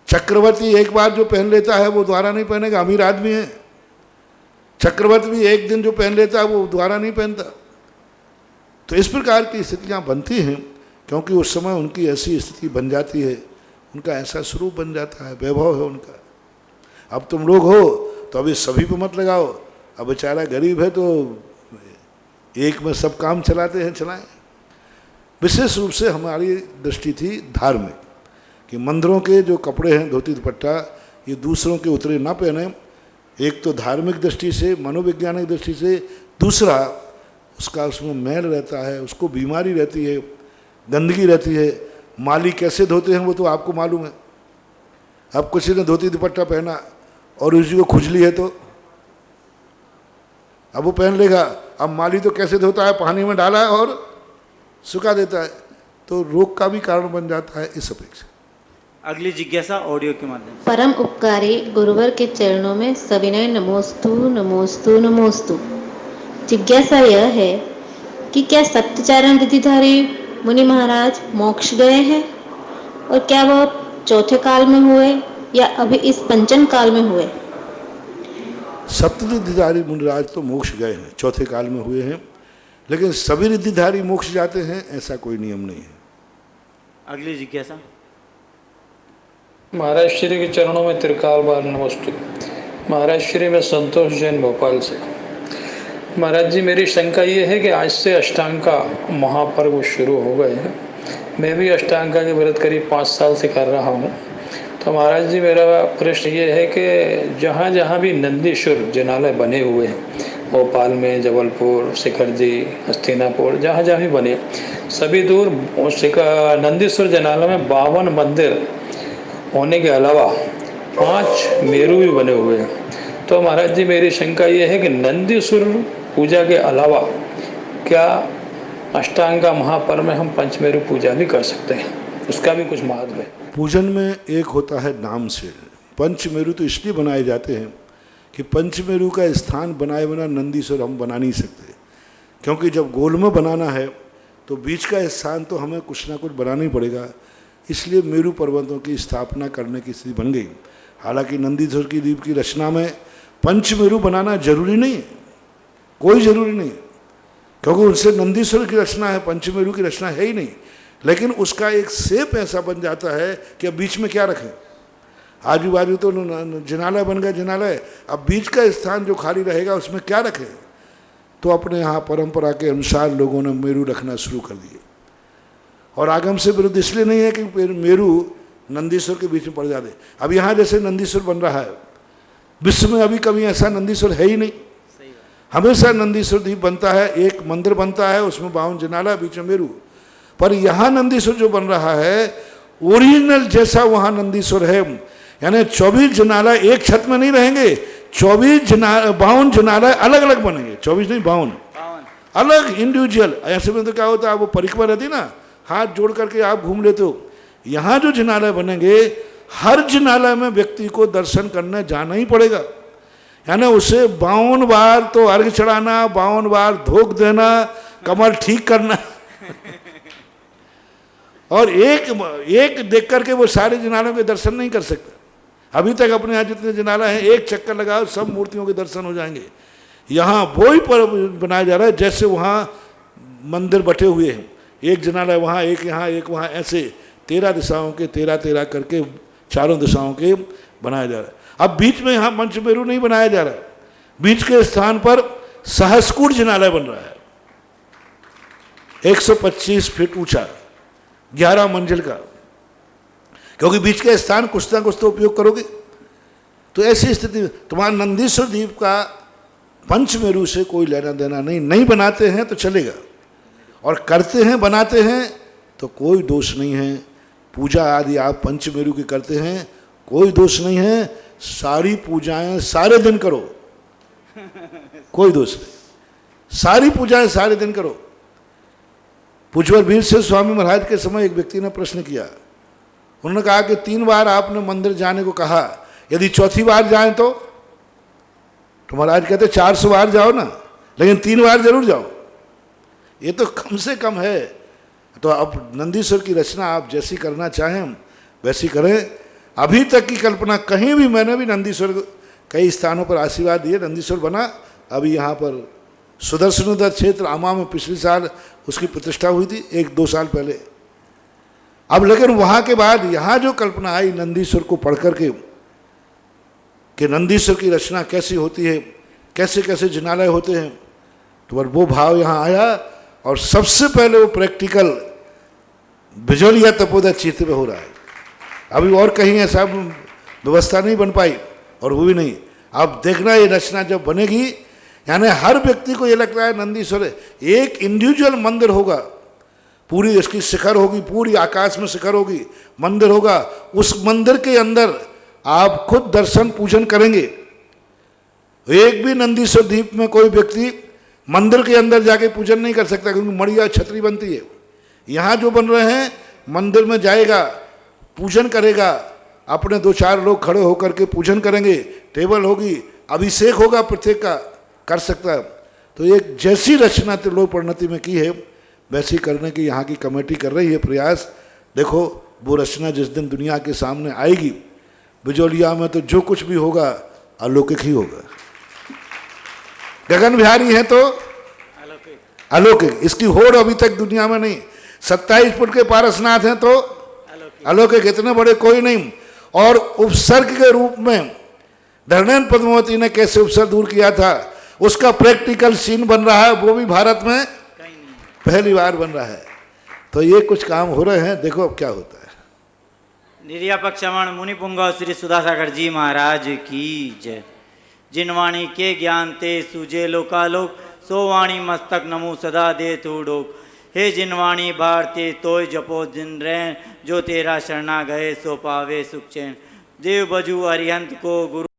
चक्रवर्ती एक बार जो पहन लेता है वो दोबारा नहीं पहनेगा, अमीर आदमी है। चक्रवर्ती भी एक दिन जो पहन लेता है वो दोबारा नहीं पहनता। तो इस प्रकार की स्थितियां बनती हैं क्योंकि उस समय उनकी ऐसी स्थिति बन जाती है, उनका ऐसा स्वरूप बन जाता है, वैभव है उनका। अब तुम लोग हो तो अभी सभी पे मत लगाओ। अब बेचारा गरीब है तो एक में सब काम चलाते हैं, चलाएं। विशेष रूप से हमारी दृष्टि थी धार्मिक, कि मंदिरों के जो कपड़े हैं, धोती दुपट्टा, ये दूसरों के उतरे ना पहने। एक तो धार्मिक दृष्टि से, मनोवैज्ञानिक दृष्टि से, दूसरा उसका उसमें मैल रहता है, उसको बीमारी रहती है, गंदगी रहती है। माली कैसे धोते हैं वो तो आपको मालूम है। अब किसी ने धोती दुपट्टा पहना और उसी को खुजली है तो अब वो पहन लेगा। अब माली तो कैसे धोता है, पानी में डाला है और सुखा देता है, तो रोग का भी कारण बन जाता है। इस अपेक्षा अगली जिज्ञासा ऑडियो के माध्यम से। परम उपकारी गुरुवर के चरणों में सविनय नमोस्तु नमोस्तु नमोस्तु। जिज्ञासा यह है कि क्या सत्यचारण विधिधारी मुनि महाराज मोक्ष गए हैं और क्या वह चौथे काल में हुए या अभी इस पंचम काल में हुए? सप्तऋद्धिधारी मुनिराज तो मोक्ष गए हैं, चौथे काल में हुए हैं, लेकिन सभी रिद्धिधारी मोक्ष जाते हैं ऐसा कोई नियम नहीं है। अगली जिज्ञासा। महाराज श्री के चरणों में त्रिकाल बार नमस्ते। महाराज श्री में संतोष जैन भोपाल से। महाराज जी, मेरी शंका ये है कि आज से अष्टांग का महापर्व शुरू हो गए हैं। मैं भी अष्टांगा के व्रत करीब 5 साल से कर रहा हूँ। तो महाराज जी, मेरा प्रश्न ये है कि जहाँ जहाँ भी नंदीश्वर जिनालय बने हुए हैं, भोपाल में, जबलपुर, शिखरजी, हस्तिनापुर, जहाँ जहाँ भी बने, सभी दूर नंदीश्वर जिनालय में 52 मंदिर होने के अलावा 5 मेरू भी बने हुए हैं। तो महाराज जी, मेरी शंका ये है कि नंदीश्वर पूजा के अलावा क्या अष्टांगा महापर्व में हम पंचमेरु पूजा भी कर सकते हैं? उसका भी कुछ महत्व है? पूजन में एक होता है नाम से। पंचमेरु तो इसलिए बनाए जाते हैं कि पंचमेरु का स्थान बनाए बिना नंदीश्वर हम बना नहीं सकते, क्योंकि जब गोल में बनाना है तो बीच का स्थान तो हमें कुछ ना कुछ बनाना ही पड़ेगा। इसलिए मेरु पर्वतों की स्थापना करने की स्थिति बन गई। हालांकि नंदीश्वर की द्वीप की रचना में पंचमेरु बनाना जरूरी नहीं है, कोई ज़रूरी नहीं, क्योंकि उनसे नंदीश्वर की रचना है, पंचमेरु की रचना है ही नहीं। लेकिन उसका एक शेप ऐसा बन जाता है कि अब बीच में क्या रखें। आजू बाजू तो जिनालय बन गया, जिनालय। अब बीच का स्थान जो खाली रहेगा उसमें क्या रखें? तो अपने यहाँ परंपरा के अनुसार लोगों ने मेरू रखना शुरू कर दिए। और आगम से विरुद्ध इसलिए नहीं है कि मेरू नंदीश्वर के बीच में पड़ जाते। अब यहाँ जैसे नंदीश्वर बन रहा है, विश्व में अभी कभी ऐसा नंदीश्वर है ही नहीं। हमेशा नंदीश्वर द्वीप बनता है, एक मंदिर बनता है, उसमें 52 जिनाला, बीच में मेरू। पर यहाँ नंदीश्वर जो बन रहा है ओरिजिनल जैसा वहाँ नंदीश्वर है, यानी 24 जिनाला एक छत में नहीं रहेंगे, 52 जिनाला अलग अलग बनेंगे। 24 नहीं 52 अलग इंडिविजुअल। ऐसे में तो क्या होता है, वो परिक्रमा रहती ना, हाथ जोड़ करके आप घूम लेते हो। यहाँ जो जिनालय बनेंगे, हर जिनालय में व्यक्ति को दर्शन करने जाना ही पड़ेगा। यानी उसे 52 बार तो अर्घ चढ़ाना, 52 बार धोख देना, कमर ठीक करना और एक देख करके वो सारे जिनालों के दर्शन नहीं कर सकता। अभी तक अपने यहाँ जितने जिनाला हैं, एक चक्कर लगाओ सब मूर्तियों के दर्शन हो जाएंगे। यहाँ वो ही पर्व बनाया जा रहा है जैसे वहाँ मंदिर बटे हुए हैं, एक जिनाला वहाँ, एक यहाँ, एक वहाँ, ऐसे 13 दिशाओं के 13 करके चारों दिशाओं के बनाया जा रहा है। अब बीच में यहाँ मंचमेरू नहीं बनाया जा रहा है, बीच के स्थान पर सहस्कूट जिनालय बन रहा है, 125 फीट ऊंचा, 11 मंजिल का। क्योंकि बीच के स्थान कुछ ना कुछ तो उपयोग करोगे। तो ऐसी स्थिति में तुम्हारा नंदीश्वर द्वीप का पंचमेरू से कोई लेना देना नहीं बनाते हैं तो चलेगा, और करते हैं बनाते हैं तो कोई दोष नहीं है। पूजा आदि आप पंचमेरू की करते हैं, कोई दोष नहीं है। सारी पूजाएं सारे दिन करो, कोई दोष नहीं। सारी पूजाएं सारे दिन करो। पूज्यवर वीर सिंह स्वामी महाराज के समय एक व्यक्ति ने प्रश्न किया। उन्होंने कहा कि 3 बार आपने मंदिर जाने को कहा, यदि चौथी बार जाएं तो महाराज कहते 400 बार जाओ ना, लेकिन 3 बार जरूर जाओ। ये तो कम से कम है। तो अब नंदीश्वर की रचना आप जैसी करना चाहें वैसी करें। अभी तक की कल्पना कहीं भी, मैंने भी नंदीश्वर कई स्थानों पर आशीर्वाद दिए, नंदीश्वर बना। अभी यहाँ पर सुदर्शन दत्त क्षेत्र आमा में पिछले साल उसकी प्रतिष्ठा हुई थी, 1-2 साल पहले। अब लेकिन वहाँ के बाद यहाँ जो कल्पना आई नंदीश्वर को पढ़ करके कि नंदीश्वर की रचना कैसी होती है, कैसे कैसे जिनालय होते हैं, तो वो भाव यहाँ आया। और सबसे पहले वो प्रैक्टिकल बिजोलिया तपोदय क्षेत्र में हो रहा है। अभी और कहीं ऐसा व्यवस्था नहीं बन पाई और वो भी नहीं। अब देखना ये रचना जब बनेगी, यानी हर व्यक्ति को ये लगता है नंदीश्वर एक इंडिविजुअल मंदिर होगा, पूरी इसकी शिखर होगी, पूरी आकाश में शिखर होगी, मंदिर होगा। उस मंदिर के अंदर आप खुद दर्शन पूजन करेंगे। एक भी नंदीश्वर द्वीप में कोई व्यक्ति मंदिर के अंदर जाके पूजन नहीं कर सकता, क्योंकि मड़िया छतरी बनती है। यहाँ जो बन रहे हैं, मंदिर में जाएगा, पूजन करेगा, अपने 2-4 लोग खड़े होकर के पूजन करेंगे, टेबल होगी, अभिषेक होगा, प्रत्येक का कर सकता है। तो एक जैसी रचना त्रिलोक परिणति में की है वैसी करने की यहाँ की कमेटी कर रही है प्रयास। देखो वो रचना जिस दिन दुनिया के सामने आएगी बिजोलिया में, तो जो कुछ भी होगा अलौकिक ही होगा। गगन बिहारी है तो अलौकिक, इसकी होड़ अभी तक दुनिया में नहीं। 27 फुट के पारसनाथ हैं तो अलौकिक, इतने बड़े कोई नहीं। और उपसर्ग के रूप में धरणेन्द्र पद्मावती ने कैसे उपसर्ग दूर किया था, उसका प्रैक्टिकल सीन बन रहा है, वो भी भारत में पहली बार बन रहा है। तो ये कुछ काम हो रहे हैं, देखो अब क्या होता है। निर्यापक श्रवण मुनि पुंगव श्री सुधासागर जी महाराज की जय। जिन वाणी के ज्ञान ते सूझे लोकालोक, सो वाणी मस्तक नमो सदा दे तूडोक। हे जिन वाणी भारती तोय जपो दिन रैन, जो तेरा शरणा गए सो पावे सुख चैन। देव बजू अरिहंत को गुरु